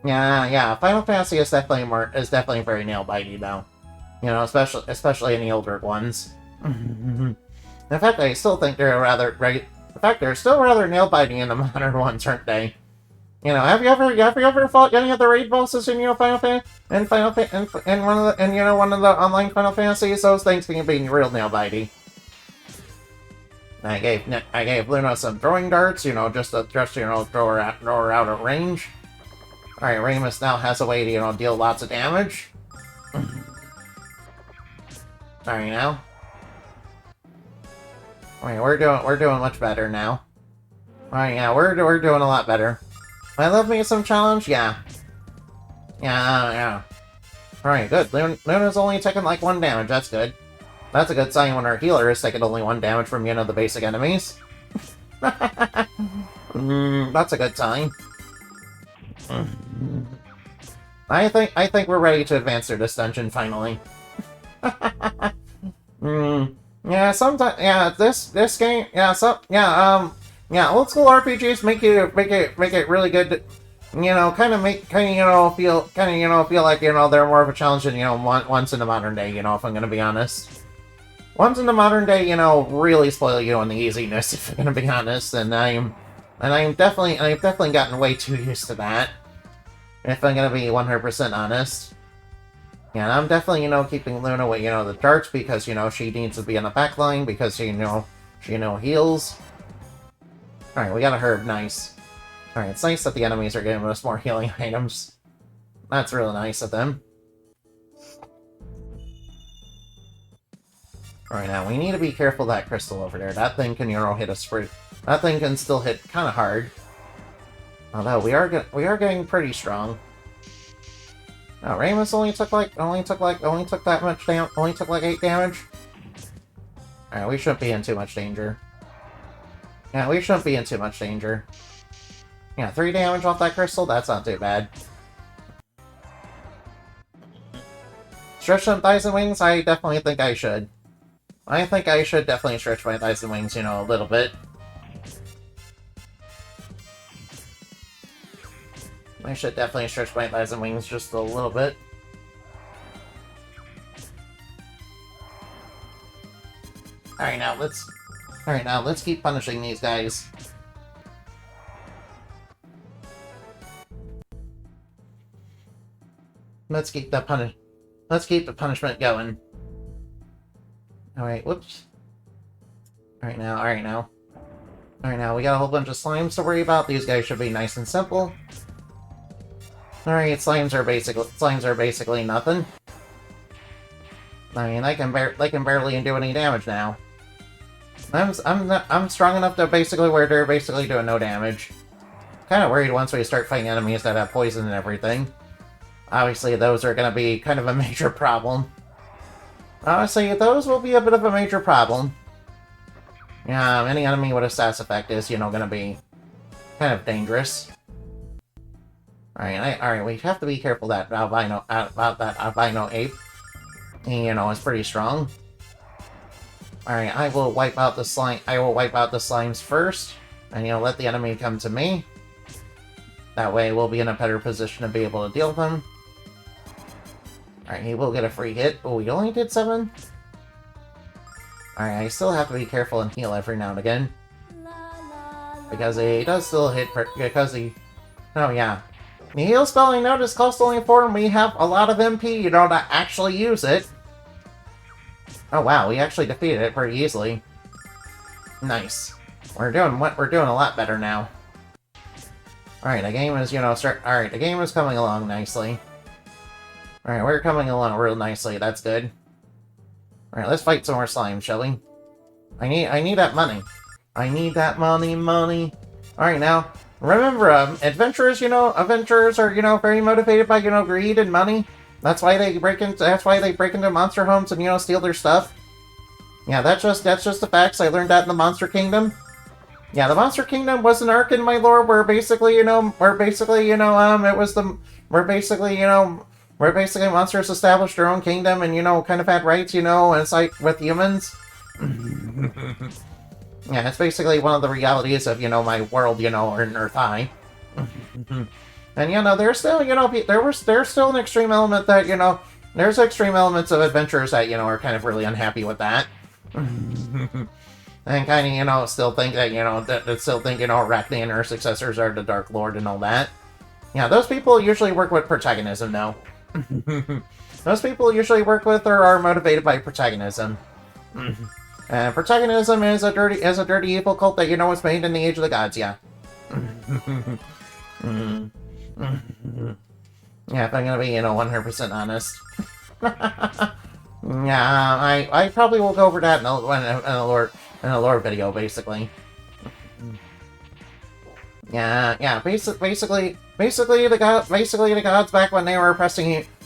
Yeah. Final Fantasy is definitely very nail-bitey, though. You know, especially in the older ones. In fact, I still think they're still rather nail-biting in the modern ones, aren't they? You know, have you ever fought any of the raid bosses in, you know, one of the online Final Fantasies? Those things can be real nail-bitey. I gave Luna some throwing darts, you know, just you know, throw her out at range. Alright, Ramus now has a way to, you know, deal lots of damage. Alright now. Alright, we're doing much better now. Alright, yeah, we're doing a lot better. I love me some challenge? Yeah. Yeah. Alright, good. Luna's only taking like 1 damage, that's good. That's a good sign when our healer is taking only 1 damage from, you know, the basic enemies. That's a good sign. I think we're ready to advance through this dungeon finally. Yeah, sometimes, yeah, this game, yeah, yeah, old school RPGs make it really good to, you know, kind of feel like, you know, they're more of a challenge than, you know, once in the modern day, you know, if I'm gonna be honest. Ones in the modern day, you know, really spoil you on the easiness, if I'm gonna be honest, and I've definitely gotten way too used to that, if I'm gonna be 100% honest. Yeah, and I'm definitely, you know, keeping Luna with, you know, the darts because, you know, she needs to be in the back line because, she heals. Alright, we got a herb, nice. Alright, it's nice that the enemies are giving us more healing items. That's really nice of them. Alright, now we need to be careful of that crystal over there. That thing can, you know, hit us pretty... That thing can still hit kind of hard. Although, we are getting pretty strong. Oh, Ramus only took like 8 damage? Alright, we shouldn't be in too much danger. Yeah, we shouldn't be in too much danger. Yeah, 3 damage off that crystal? That's not too bad. Stretch some thighs and wings? I definitely think I should. I think I should definitely stretch my thighs and wings, you know, a little bit. I should definitely stretch my thighs and wings just a little bit. Alright, now let's keep punishing these guys. Let's keep the punishment going. Alright, whoops. Alright now, we got a whole bunch of slimes to worry about. These guys should be nice and simple. Alright, slimes are basically nothing. I mean, they can barely do any damage now. I'm strong enough to where they're basically doing no damage. Kind of worried once we start fighting enemies that have poison and everything. Obviously, those are gonna be kind of a major problem. Honestly, those will be a bit of a major problem. Yeah, any enemy with a status effect is, you know, gonna be kind of dangerous. Alright, we have to be careful that about that albino ape. He, you know, is pretty strong. Alright, I will wipe out the slimes first, and, you know, let the enemy come to me. That way we'll be in a better position to be able to deal with him. Alright, he will get a free hit. Oh, he only did 7? Alright, I still have to be careful and heal every now and again. Because he does still hit, oh yeah. The heal spell, I noticed, costs only 4, and we have a lot of MP, you know, to actually use it. Oh wow, we actually defeated it pretty easily. Nice. We're doing a lot better now. Alright, the game is, you know, the game is coming along nicely. Alright, we're coming along real nicely, that's good. Alright, let's fight some more slime, shall we? I need that money. I need that money. Alright, now, remember, adventurers are, you know, very motivated by, you know, greed and money. That's why they break into monster homes and, you know, steal their stuff. Yeah, that's just the facts. I learned that in the Monster Kingdom. Yeah, the Monster Kingdom was an arc in my lore where basically monsters established their own kingdom and, you know, kind of had rights, you know, and it's like with humans. Yeah, it's basically one of the realities of, you know, my world, you know, or in Earth High. And, you know, there's still, you know, there's still an extreme element that, you know, there's extreme elements of adventurers that, you know, are kind of really unhappy with that. And kind of, you know, still think that, you know, Arachne and her successors are the Dark Lord and all that. Yeah, those people usually work with protagonism, though. Those people usually work with or are motivated by protagonism. Protagonism is a dirty evil cult that, you know, was made in the Age of the Gods, yeah. Yeah, if I'm gonna be, you know, 100% honest. Yeah, I probably will go over that in a lore video, basically. Yeah. Basically, the gods back when they were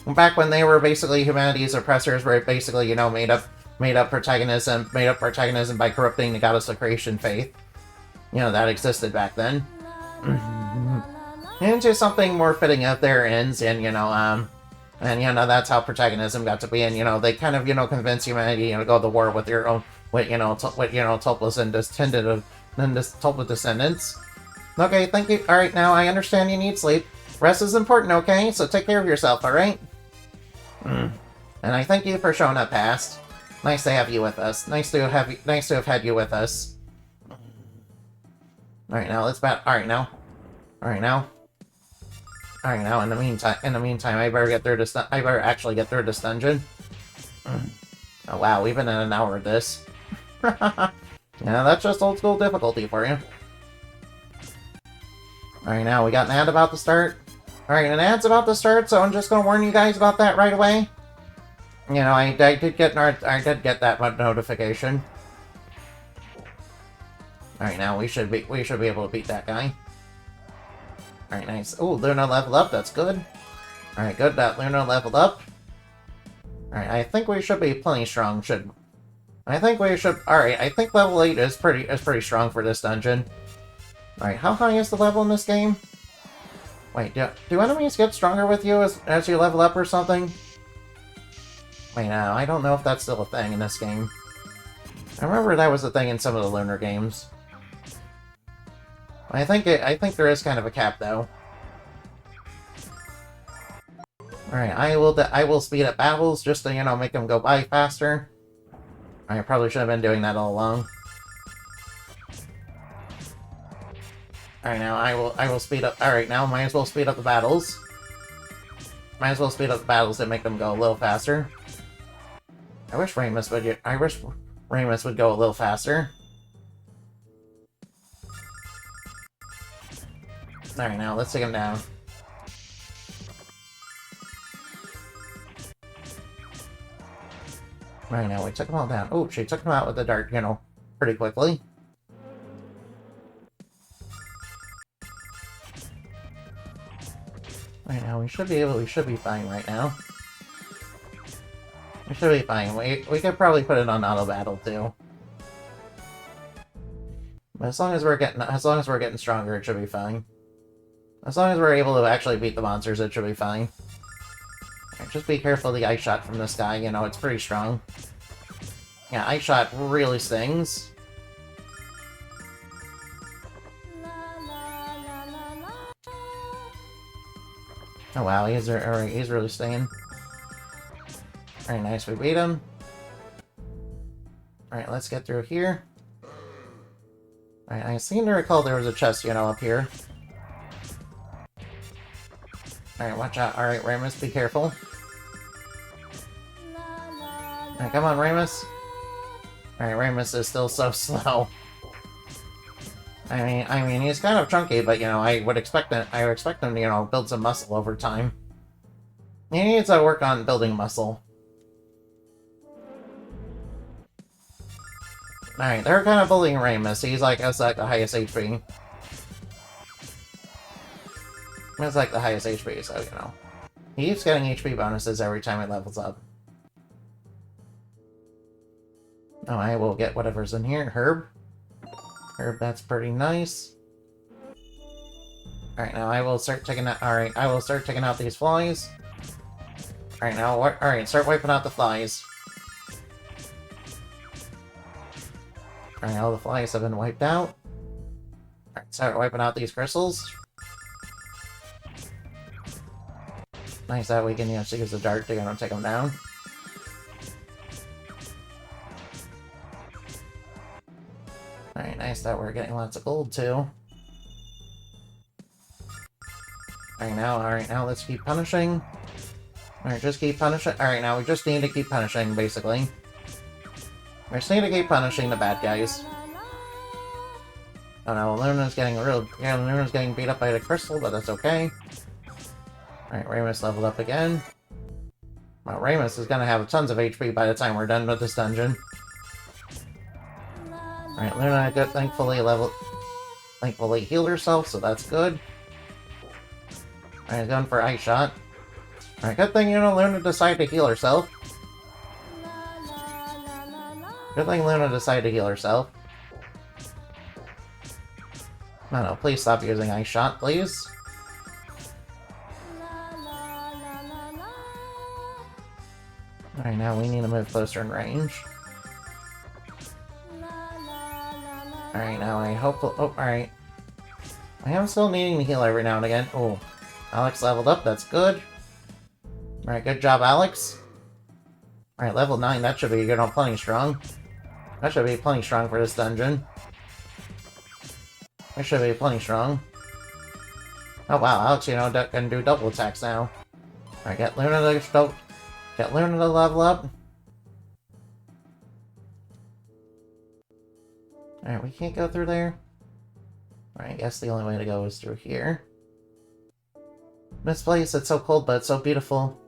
back when they were basically humanity's oppressors, were basically, you know, made up protagonism by corrupting the goddess of creation faith. You know, that existed back then. Into something more fitting of their ends, and that's how protagonism got to be. And they kind of convince humanity to go to war with your own Tulpas and Tulpa descendants. Okay, thank you. All right, now I understand you need sleep. Rest is important, okay? So take care of yourself, all right? And I thank you for showing up, past. Nice to have you with us. Nice to have had you with us. All right, now let's bat. All right, now. In the meantime, I better get through this. I better actually get through this dungeon. Oh wow, we've been in an hour of this. Yeah, that's just old school difficulty for you. Alright, now we got an ad about to start. Alright, an ad's about to start, so I'm just gonna warn you guys about that right away. I did get that notification. Alright, now we should be able to beat that guy. Alright, nice. Ooh, Lunar leveled up, that's good. Alright, good that Lunar leveled up. Alright, I think we should be plenty strong, I think level 8 is pretty strong for this dungeon. Alright, how high is the level in this game? Wait, do enemies get stronger with you as you level up or something? Wait, no, I don't know if that's still a thing in this game. I remember that was a thing in some of the Lunar games. I think there is kind of a cap, though. Alright, I will speed up battles just to, make them go by faster. I probably should have been doing that all along. Alright, now I will speed up. Alright, now might as well speed up the battles. To make them go a little faster. I wish Ramus would go a little faster. Alright, now let's take him down. Right, now we took them all down. Oh, she took them out with the dart, pretty quickly. Right now, we should be fine right now. We should be fine. We could probably put it on auto battle too. But as long as we're getting stronger, it should be fine. As long as we're able to actually beat the monsters, it should be fine. Right, just be careful of the ice shot from this guy, it's pretty strong. Yeah, ice shot really stings. Oh wow, he's really stinging. Alright, nice, we beat him. Alright, let's get through here. Alright, I seem to recall there was a chest, up here. Alright, watch out. Alright, Ramus, be careful. Alright, come on, Ramus. Alright, Ramus is still so slow. I mean, he's kind of chunky, but, I would expect him to, build some muscle over time. He needs to work on building muscle. Alright, they're kind of bullying Ramus. He's that's like the highest HP. It's like the highest HP, so, he keeps getting HP bonuses every time he levels up. Oh, I will get whatever's in here. Herb. Herb, that's pretty nice. Alright, now I will start taking out. Alright, I will start taking out these flies. Alright, now, alright, start wiping out the flies. Alright, all the flies have been wiped out. Alright, start wiping out these crystals. Nice, that we can, use the dart to, take them down. Alright, nice that we're getting lots of gold, too. Alright, now let's keep punishing. Alright, just keep punishing. Alright, now we just need to keep punishing, basically. We just need to keep punishing the bad guys. Oh no, Luna's getting beat up by the crystal, but that's okay. Alright, Ramus leveled up again. Well, Ramus is gonna have tons of HP by the time we're done with this dungeon. Alright, Luna thankfully thankfully healed herself, so that's good. Alright, going for Ice Shot. Alright, good thing Luna decided to heal herself. Good thing Luna decided to heal herself. No, please stop using Ice Shot, please. Alright, now we need to move closer in range. Alright, now I hope... Oh, alright. I am still needing to heal every now and again. Oh, Alex leveled up, that's good. Alright, good job, Alex. Alright, level 9, that should be plenty strong. That should be plenty strong for this dungeon. That should be plenty strong. Oh wow, Alex, can do double attacks now. Alright, get Luna to level up. Alright, we can't go through there. Alright, I guess the only way to go is through here. This place, it's so cold, but it's so beautiful.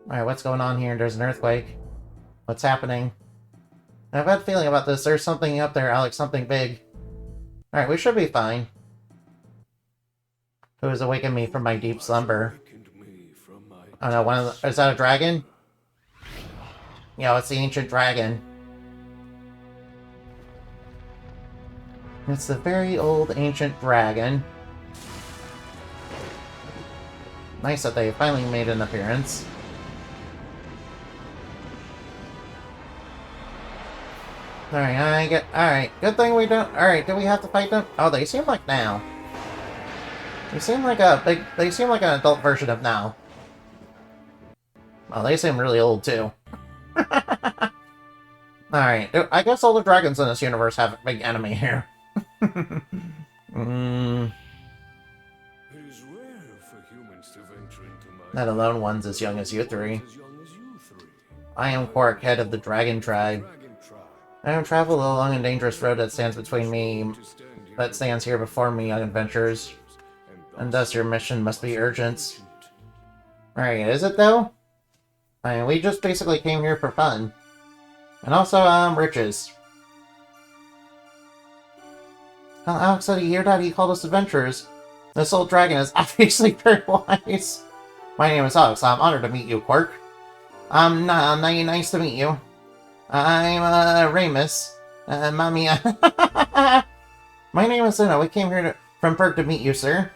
Alright, what's going on here? There's an earthquake. What's happening? I have a bad feeling about this. There's something up there, Alex. Something big. Alright, we should be fine. Who has awakened me from my deep slumber? Oh no, is that a dragon? Yeah, it's the ancient dragon. It's the very old ancient dragon. Nice that they finally made an appearance. Alright, good thing we don't... Alright, do we have to fight them? Oh, they seem like now. They seem like an adult version of now. Well, they seem really old, too. Alright, I guess all the dragons in this universe have a big enemy here. It is rare for humans to venture into my... Let alone ones as young as you three. I am Quark, head of the Dragon Tribe. I have traveled along a dangerous road that stands here before me, young adventurers. And thus your mission must be urgent. Right, is it though? I mean, we just basically came here for fun. And also, riches. Well, Alex said he heard that he called us adventurers. This old dragon is obviously very wise. My name is Alex. I'm honored to meet you, Quark. Nice to meet you. I'm, Ramus. Mommy, My name is Luna. We came here from Perk to meet you, sir.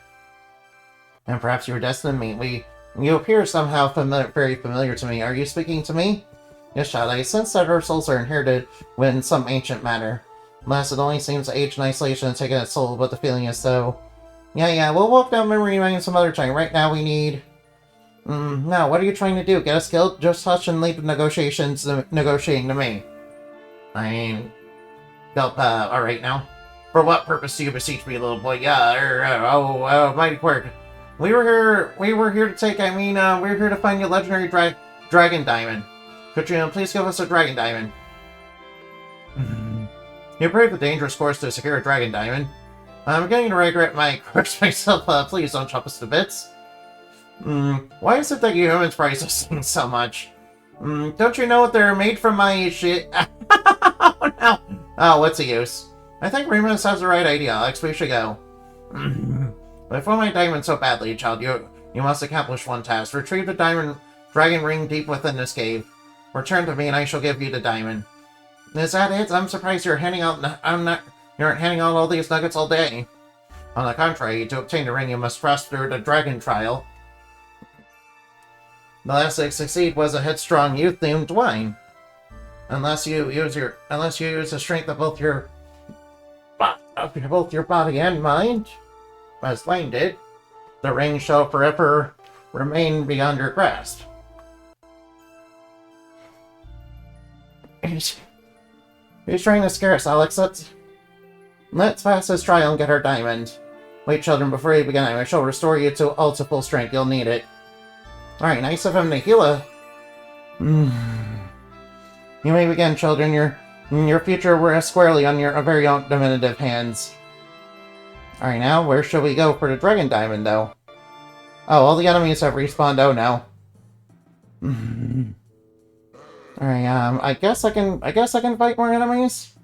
And perhaps you were destined to meet. You appear somehow very familiar to me. Are you speaking to me? Yes, child. I sense that our souls are inherited in some ancient manner. Alas, it only seems to age in isolation and taking its soul, but the feeling is so... Yeah, we'll walk down memory lane some other time. Right now we need... Now, what are you trying to do? Get us killed? Just hush and leave the negotiating to me. I mean... alright now. For what purpose do you beseech me, little boy? Yeah, mighty Quark. We're here to find your legendary dragon diamond. Could you please give us a dragon diamond? You braved the dangerous course to secure a dragon diamond. I'm beginning to regret my course myself. Please don't chop us to bits. Why is it that you humans prize those things so much? Don't you know what they're made from my shit? Oh no! Oh, what's the use? I think Remus has the right idea, Alex. We should go. But for my diamond so badly, child, you must accomplish one task. Retrieve the dragon ring deep within this cave. Return to me and I shall give you the diamond. Is that it? I'm surprised you aren't handing out all these nuggets all day. On the contrary, to obtain the ring, you must pass through the dragon trial. The last to succeed was a headstrong youth-themed wine. Unless you use the strength of both your body and mind, as Lane did, the ring shall forever remain beyond your grasp. He's trying to scare us, Alex. Let's pass this trial and get our diamond. Wait, children, before you begin, I shall restore you to full strength. You'll need it. Alright, nice of him to heal us. You may begin, children. Your future rests squarely on your very own diminutive hands. Alright, now, where should we go for the dragon diamond, though? Oh, all the enemies have respawned. Oh, no. Alright, I guess I can fight more enemies?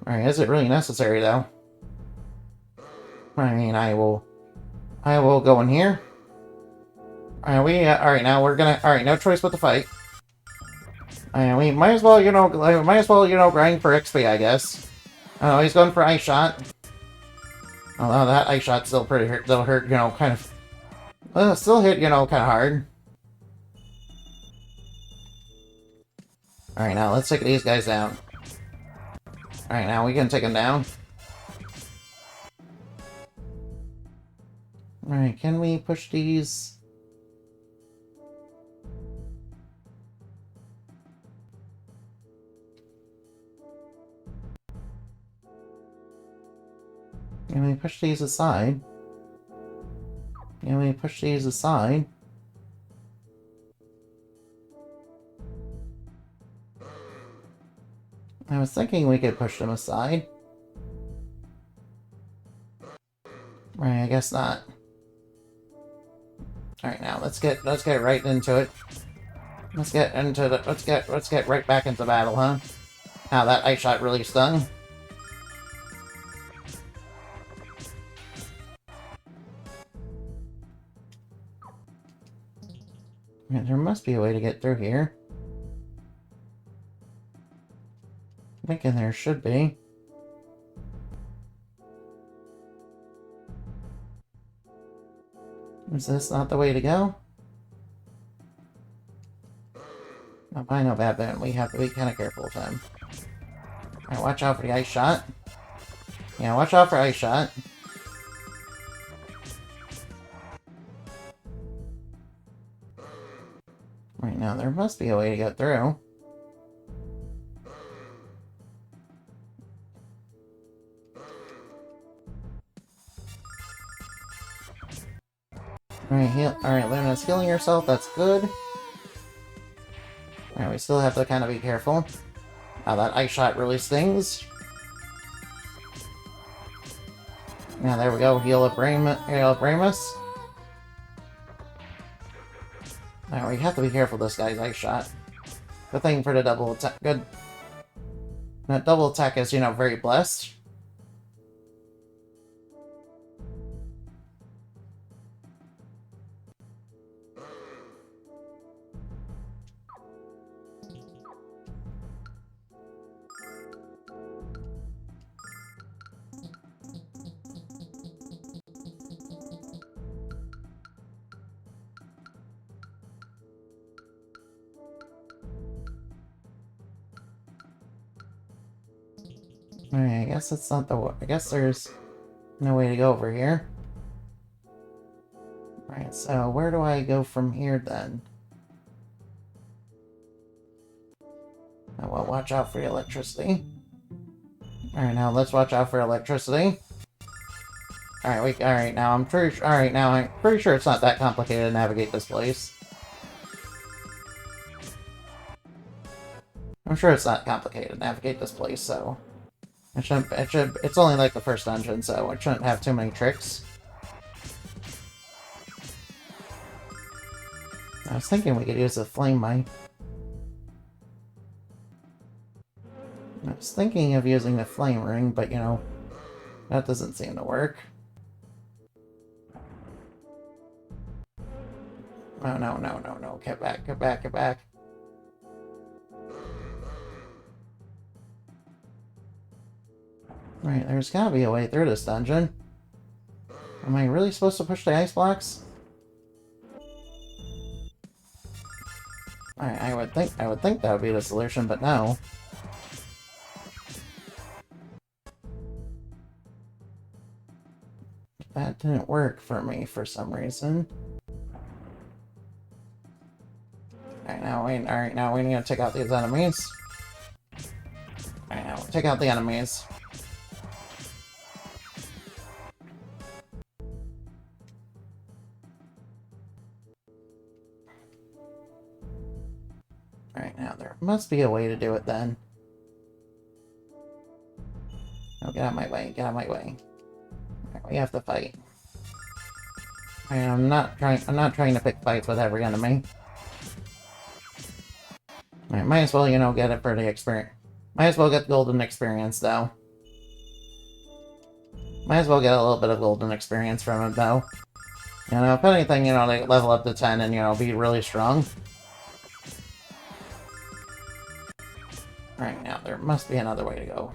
Alright, is it really necessary, though? I mean, I will go in here. Alright, now we're gonna, alright, no choice but to fight. We might as well, grind for XP, I guess. Oh, he's going for Ice Shot. Although that Ice Shot's still pretty hurt, still hurt, kind of, still hit, kind of hard. Alright, now let's take these guys down. Alright, now we can take them down. Alright, can we push these? Can we push these aside? Can we push these aside? I was thinking we could push them aside. Right, I guess not. Alright, now let's get right into it. Let's get right back into battle, huh? Now that Ice Shot really stung. Yeah, there must be a way to get through here. I'm thinking there should be. Is this not the way to go? Oh, I know that, but we have to be kind of careful with him. Alright, watch out for the Ice Shot. Yeah, watch out for Ice Shot. Right now, there must be a way to get through. Alright, Luna's healing herself, that's good. Alright, we still have to kind of be careful. Now that Ice Shot really stings. Yeah, there we go, heal up Ramus. Alright, we have to be careful with this guy's Ice Shot. Good thing for the double attack, good. That double attack is, very blessed. Alright, I guess that's not the way. I guess there's no way to go over here. Alright, so where do I go from here then? Oh, well, watch out for the electricity. Alright, now let's watch out for electricity. Alright, now I'm pretty sure it's not that complicated to navigate this place. I'm sure it's not complicated to navigate this place, so it's only like the first dungeon, so it shouldn't have too many tricks. I was thinking we could use the flame mine. I was thinking of using the flame ring, but that doesn't seem to work. Oh, no. Get back. Right, there's gotta be a way through this dungeon. Am I really supposed to push the ice blocks? Alright, I would think that would be the solution, but no. That didn't work for me for some reason. Alright, now we need to take out these enemies. Alright, now take out the enemies. Alright, now there must be a way to do it then. Oh, get out of my way, Alright, we have to fight. I'm not trying to pick fights with every enemy. Alright, might as well, get it for the experience. Might as well get golden experience, though. Might as well get a little bit of golden experience from it, though. You know, if anything, you know, they level up to 10 and, you know, be really strong. Alright, now there must be another way to go.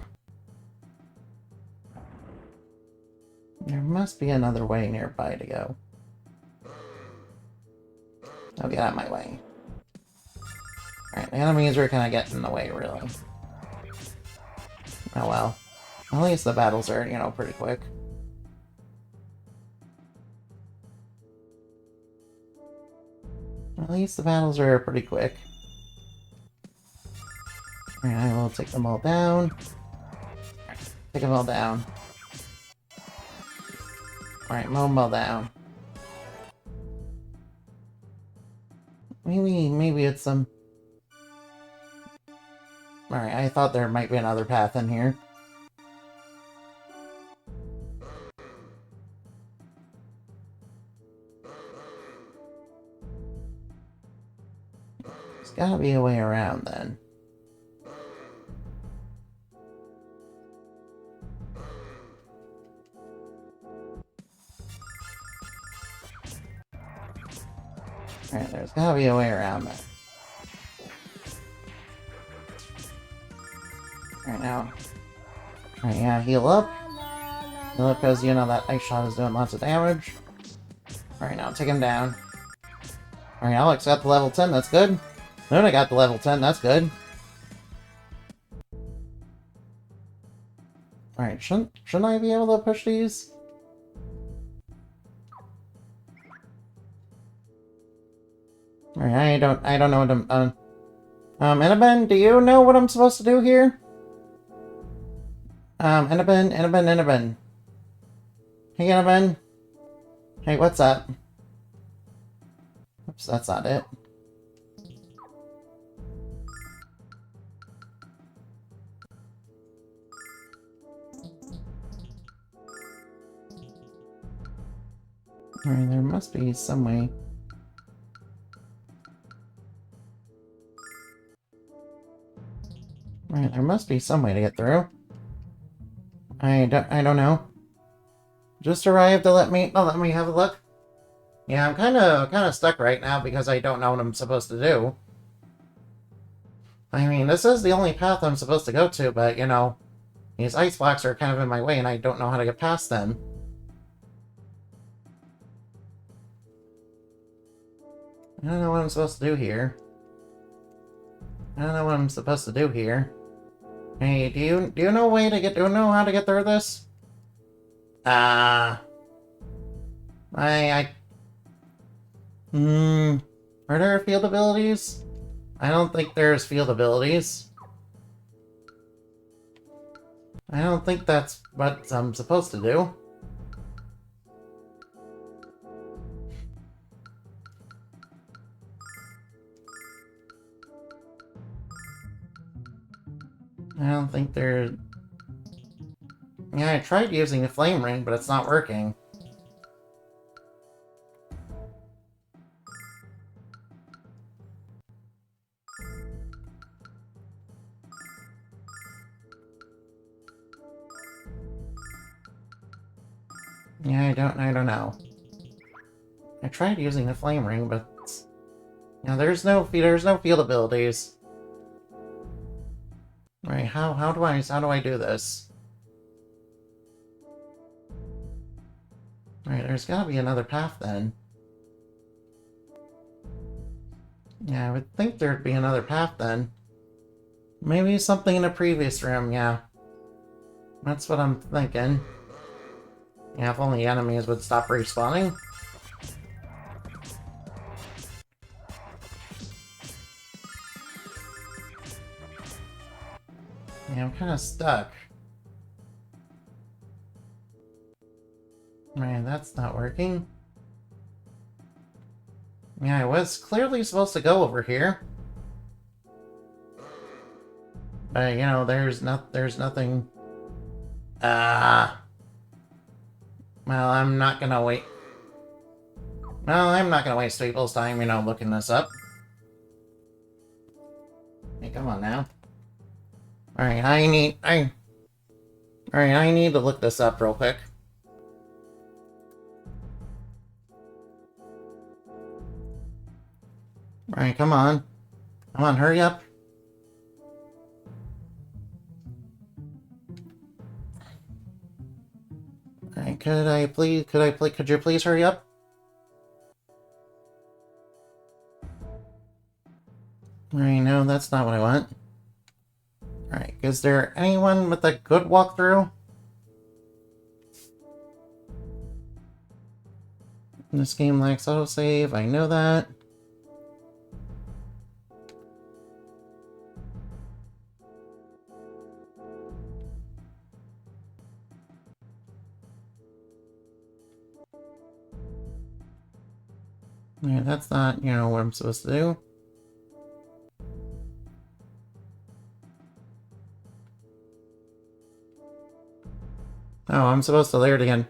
There must be another way nearby to go. Oh, get out of my way. Alright, the enemies are kind of getting in the way, really. Oh well. At least the battles are, you know, pretty quick. At least the battles are pretty quick. Alright, I will take them all down. Take them all down. Alright, mow them all down. Maybe it's some... Alright, I thought there might be another path in here. There's gotta be a way around, then. Alright, there's gotta be a way around that. Alright, now. Alright, yeah, heal up. Heal up because, you know, that ice shot is doing lots of damage. Alright, now take him down. Alright, Alex got the level 10, that's good. Luna got the level 10, that's good. Alright, shouldn't I be able to push these? Alright, I don't know what I'm... Annabelle, do you know what I'm supposed to do here? Annabelle. Hey, Annabelle. Hey, what's up? Oops, that's not it. Alright, there must be some way. Right, there must be some way to get through. I don't know. Just arrived to let me have a look. Yeah, I'm kind of stuck right now because I don't know what I'm supposed to do. I mean, this is the only path I'm supposed to go to, but you know, these ice blocks are kind of in my way, and I don't know how to get past them. I don't know what I'm supposed to do here. I don't know what I'm supposed to do here. Hey, do you know a way to get? Do you know how to get through this? Are there field abilities? I don't think there's field abilities. I don't think that's what I'm supposed to do. I don't think there... Yeah, I tried using the flame ring, but it's not working. Yeah, I don't know. I tried using the flame ring, but... Yeah, there's no field abilities. Right, how do I do this? Right, there's gotta be another path then. Yeah, I would think there'd be another path then. Maybe something in the previous room, yeah. That's what I'm thinking. Yeah, if only enemies would stop respawning. Yeah, I'm kind of stuck. Man, that's not working. Yeah, I was clearly supposed to go over here. But, you know, there's nothing... Well, I'm not gonna wait. Well, I'm not gonna waste people's time, you know, looking this up. Hey, come on now. Alright, I need to look this up real quick. Alright, come on. Come on, hurry up. Alright, could you please hurry up? Alright, no, that's not what I want. Alright, is there anyone with a good walkthrough? This game lacks autosave, I know that. Yeah, that's not, what I'm supposed to do. Oh, I'm supposed to layer it again.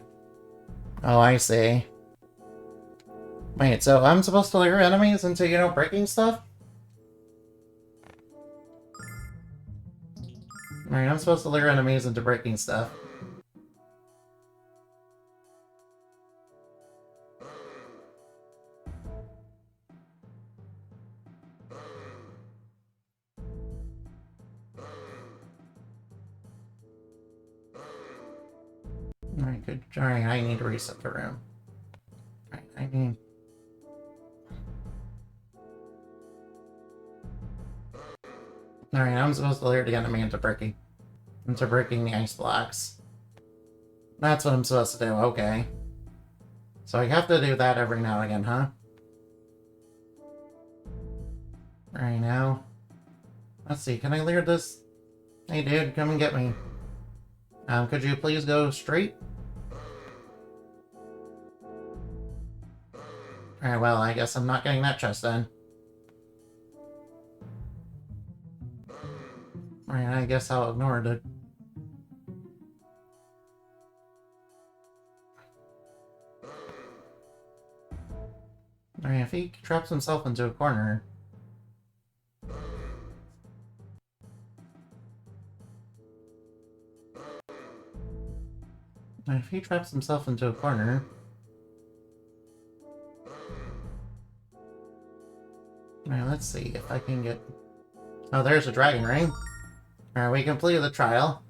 Oh, I see. Wait, so I'm supposed to layer enemies into, breaking stuff? Alright, I'm supposed to layer enemies into breaking stuff. Alright, good. Alright, I need to reset the room. Alright, I need... Alright, I'm supposed to layer the enemy into breaking the ice blocks. That's what I'm supposed to do, okay. So I have to do that every now and again, huh? Alright, now... Let's see, can I layer this? Hey dude, come and get me. Could you please go straight? Alright, well, I guess I'm not getting that chest then. Alright, I guess I'll ignore it. Alright, if he traps himself into a corner... If he traps himself into a corner... Alright, let's see if I can get... Oh, there's a dragon ring. Alright, we completed the trial.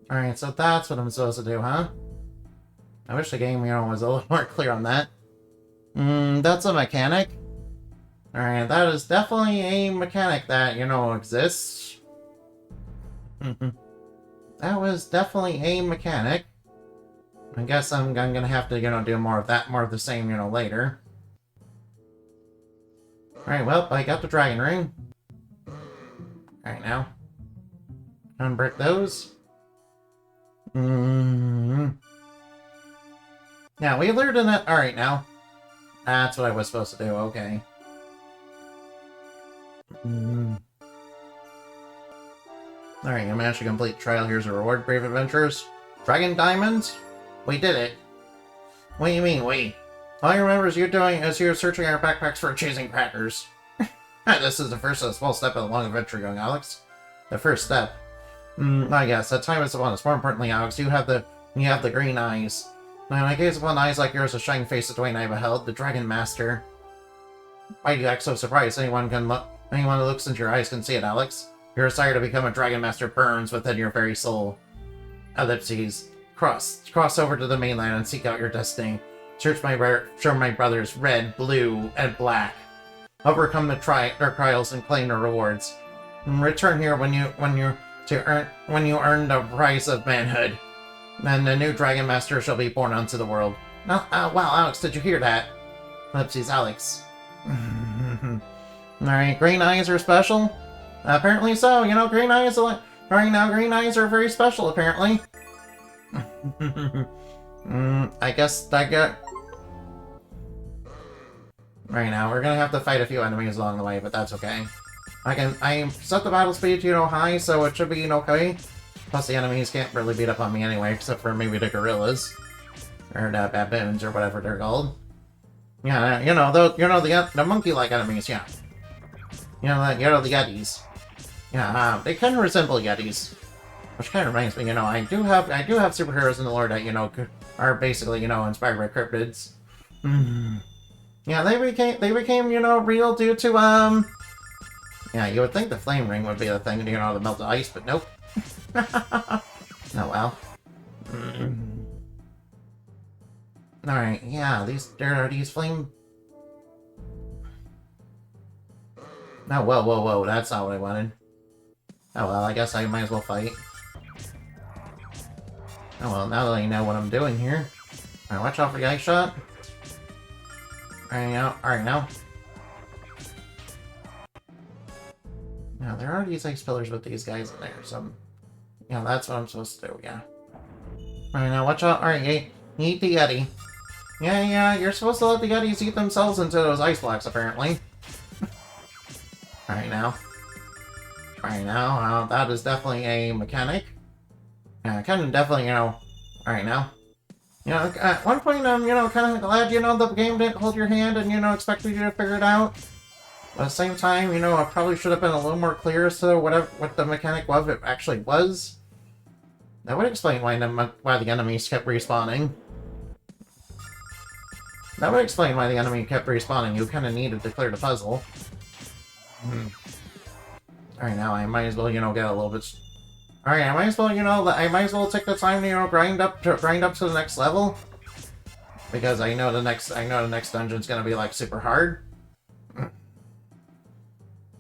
Alright, so that's what I'm supposed to do, huh? I wish the game, was a little more clear on that. That's a mechanic. Alright, that is definitely a mechanic that, exists. That was definitely a mechanic. I guess I'm gonna have to, do more of that, more of the same, later. Alright, well, I got the dragon ring. Alright, now. Unbrick those. Yeah, we learned in that. Alright, now. That's what I was supposed to do, okay. Alright, I managed to complete the trial. Here's a reward, brave adventurers. Dragon diamonds? We did it. What do you mean, we? All I remember is you're searching our backpacks for chasing crackers. This is the first small step of the long adventure going, Alex. The first step. I guess. That time is upon us. More importantly, Alex, you have the green eyes. When I gaze upon eyes like yours, the shining face of Dwayne I beheld, the Dragon Master. Why do you act so surprised? Anyone who looks into your eyes can see it, Alex. Your desire to become a Dragon Master burns within your very soul. Ellipses. Cross over to the mainland and seek out your destiny. Search my brothers red, blue, and black. Overcome the trials and claim the rewards. Return here when you earn the prize of manhood. Then the new Dragon Master shall be born onto the world. Wow, Alex, did you hear that? Ellipses, Alex. Alright, green eyes are special? Apparently so. Green eyes are green eyes are very special, apparently. I guess I got... Right now, we're gonna have to fight a few enemies along the way, but that's okay. I set the battle speed to, high, so it should be okay. Plus, the enemies can't really beat up on me anyway, except for maybe the gorillas. Or the baboons, or whatever they're called. Yeah, the monkey-like enemies, yeah. The yetis. Yeah, they kind of resemble yetis. Which kind of reminds me, I do have superheroes in the lore that, are basically, inspired by cryptids. Yeah, they became, real due to, yeah, you would think the flame ring would be the thing, to melt the ice, but nope. Oh, well. Alright, yeah, there are these flame... Oh, whoa, that's not what I wanted. Oh, well, I guess I might as well fight. Oh, well, now that I know what I'm doing here. Alright, watch out for the ice shot. Alright, now. Now, there are these ice pillars with these guys in there, so... Yeah, that's what I'm supposed to do, yeah. Alright, now, watch out. Alright, eat the Yeti. Yeah, you're supposed to let the Yetis eat themselves into those ice blocks, apparently. Alright, now. That is definitely a mechanic. Yeah, kind of definitely, Alright, now. At one point, I'm, kind of glad, the game didn't hold your hand and, expect you to figure it out. But at the same time, I probably should have been a little more clear as to what the mechanic was it actually was. That would explain why the enemies kept respawning. That would explain why the enemy kept respawning. You kind of needed to clear the puzzle. Alright, now I might as well, get a little bit... Alright, I might as well, take the time to, grind up to the next level. Because I know the next dungeon's gonna be, like, super hard.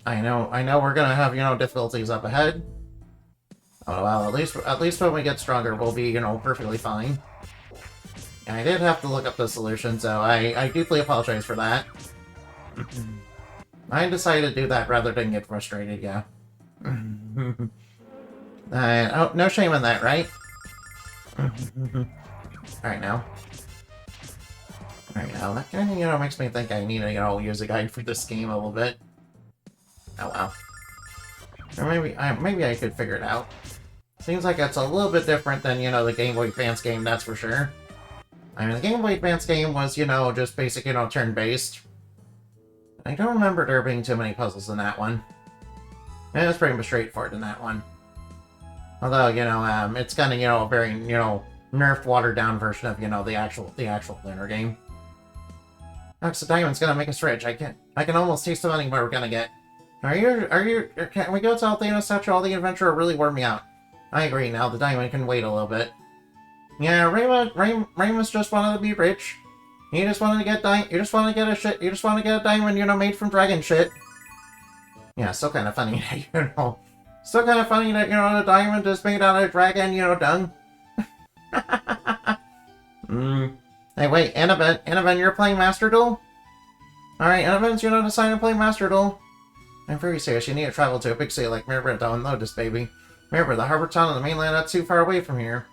I know we're gonna have, difficulties up ahead. Oh, well, at least when we get stronger, we'll be, perfectly fine. I did have to look up the solution, so I deeply apologize for that. I decided to do that rather than get frustrated, yeah. Oh, no shame in that, right? Alright, now. That kind of, makes me think I need to, use a guide for this game a little bit. Oh, wow. Or maybe I could figure it out. Seems like it's a little bit different than, the Game Boy Advance game, that's for sure. I mean, the Game Boy Advance game was, just basic, turn-based. I don't remember there being too many puzzles in that one. It was pretty much straightforward in that one. Although, it's kind of, a very, nerfed, watered-down version of, the actual Lunar game. Ox the Diamond's gonna make us rich. I can almost taste the money we're gonna get. Can we go to Althea's statue? All the adventure will really wore me out. I agree now, the diamond can wait a little bit. Yeah, Ramus just wanted to be rich. You just wanted to get a diamond, made from dragon shit. Yeah, still kind of funny, Still kind of funny that, the diamond is made out of dragon, dung. Hey, wait, Annabelle, you're playing Master Duel? Alright, Annabelle's, deciding to play Master Duel. I'm very serious, you need to travel to a big city like Mirror to unload this baby. Mirror, the harbor town on the mainland, that's too far away from here.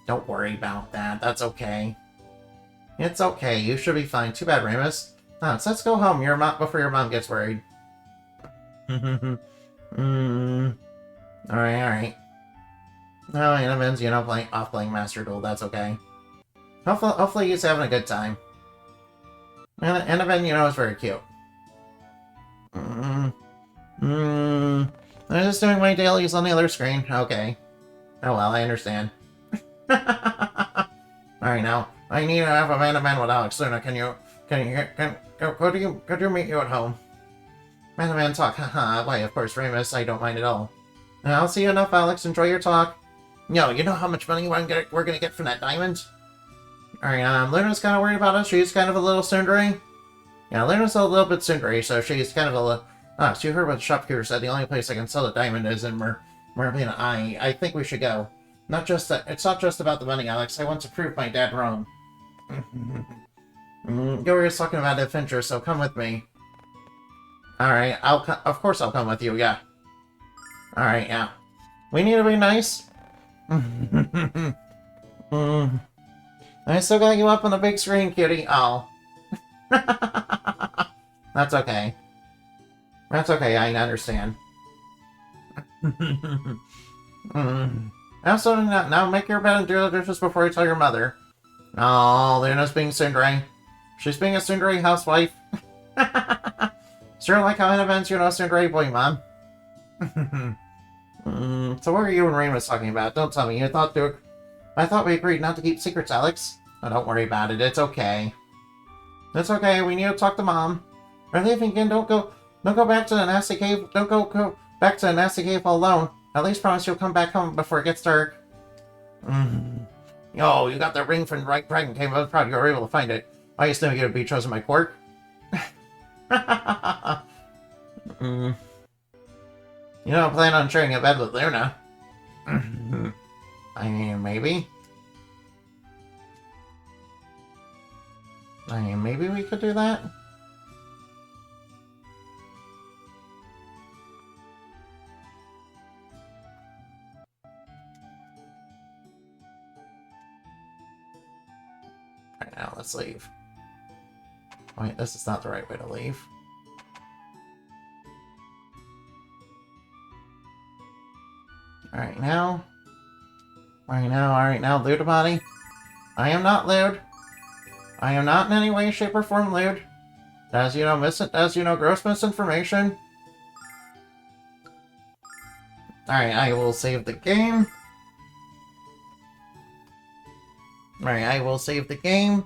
Don't worry about that, that's okay. It's okay, you should be fine. Too bad, Ramus. Let's go home before your mom gets worried. Alright. Oh, Annabelle's, playing Master Duel, that's okay. Hopefully he's having a good time. Annabelle, is very cute. I'm just doing my dailies on the other screen. Okay. Oh well, I understand. Alright, now, I need to have a man-to-man with Alex sooner. Could you meet you at home? Man-to-man talk, haha. Why, of course, Ramus, I don't mind at all. I'll see you enough, Alex. Enjoy your talk. Yo, you know how much money we're gonna get from that diamond? Alright, Luna's kind of worried about us. She's kind of a little cindery. Yeah, Luna's a little bit cindery, so she's kind of a little... so you heard what the shopkeeper said. The only place I can sell the diamond is in Merlina. I think we should go. It's not just about the money, Alex. I want to prove my dad wrong. You were just talking about adventure, so come with me. Alright, of course I'll come with you, yeah. Alright, yeah. We need to be nice. I still got you up on the big screen, cutie. Oh. That's okay. That's okay, I understand. Also, now make your bed and do the dishes before you tell your mother. Oh, Luna's being Cinderay. She's being a Cinderay housewife. Sure like how Annabelle's, Cinderay boy, Mom. So what were you and Ramus talking about? Don't tell me. I thought we agreed not to keep secrets, Alex. Oh, don't worry about it. It's okay. It's okay. We need to talk to Mom. We're leaving again. Don't go back to the nasty cave. Don't go back to the nasty cave all alone. At least promise you'll come back home before it gets dark. Oh, you got the ring from the Dragon Cave. I was proud you were able to find it. I just knew you'd be chosen my quirk. You don't plan on sharing a bed with Luna. I mean, maybe. I mean, maybe we could do that. Alright, now let's leave. Wait, this is not the right way to leave. Alright now, Ludabody. I am not lewd. I am not in any way, shape, or form lewd. As you know, gross misinformation. Alright, I will save the game. Alright, I will save the game.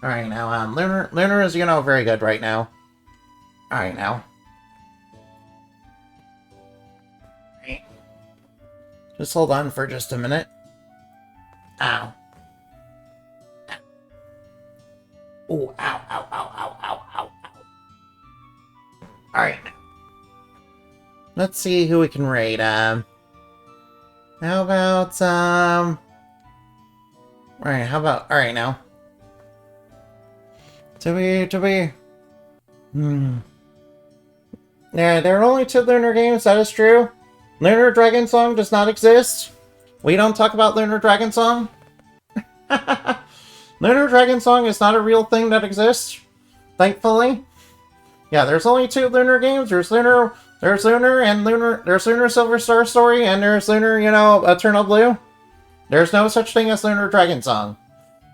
Alright, now, Lunar is, very good right now. Alright, now. Just hold on for just a minute. Ow. Ooh, ow, ow, ow, ow, ow, ow, ow. Alright. Let's see who we can raid. How about, alright, alright now. Yeah, there are only 2 Lunar games, that is true. Lunar Dragon Song does not exist. We don't talk about Lunar Dragon Song. Lunar Dragon Song is not a real thing that exists, thankfully. Yeah, there's only 2 Lunar games. There's Lunar Silver Star Story, and there's Lunar, Eternal Blue. There's no such thing as Lunar Dragon Song.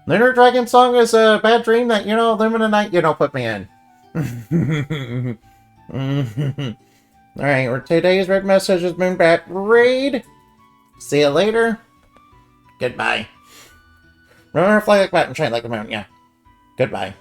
Lunar Dragon Song is a bad dream that, Lumina Night, put me in. Alright, today's red message has been back. Raid! See you later. Goodbye. Remember to fly like a bat and shine like a moon, yeah. Goodbye.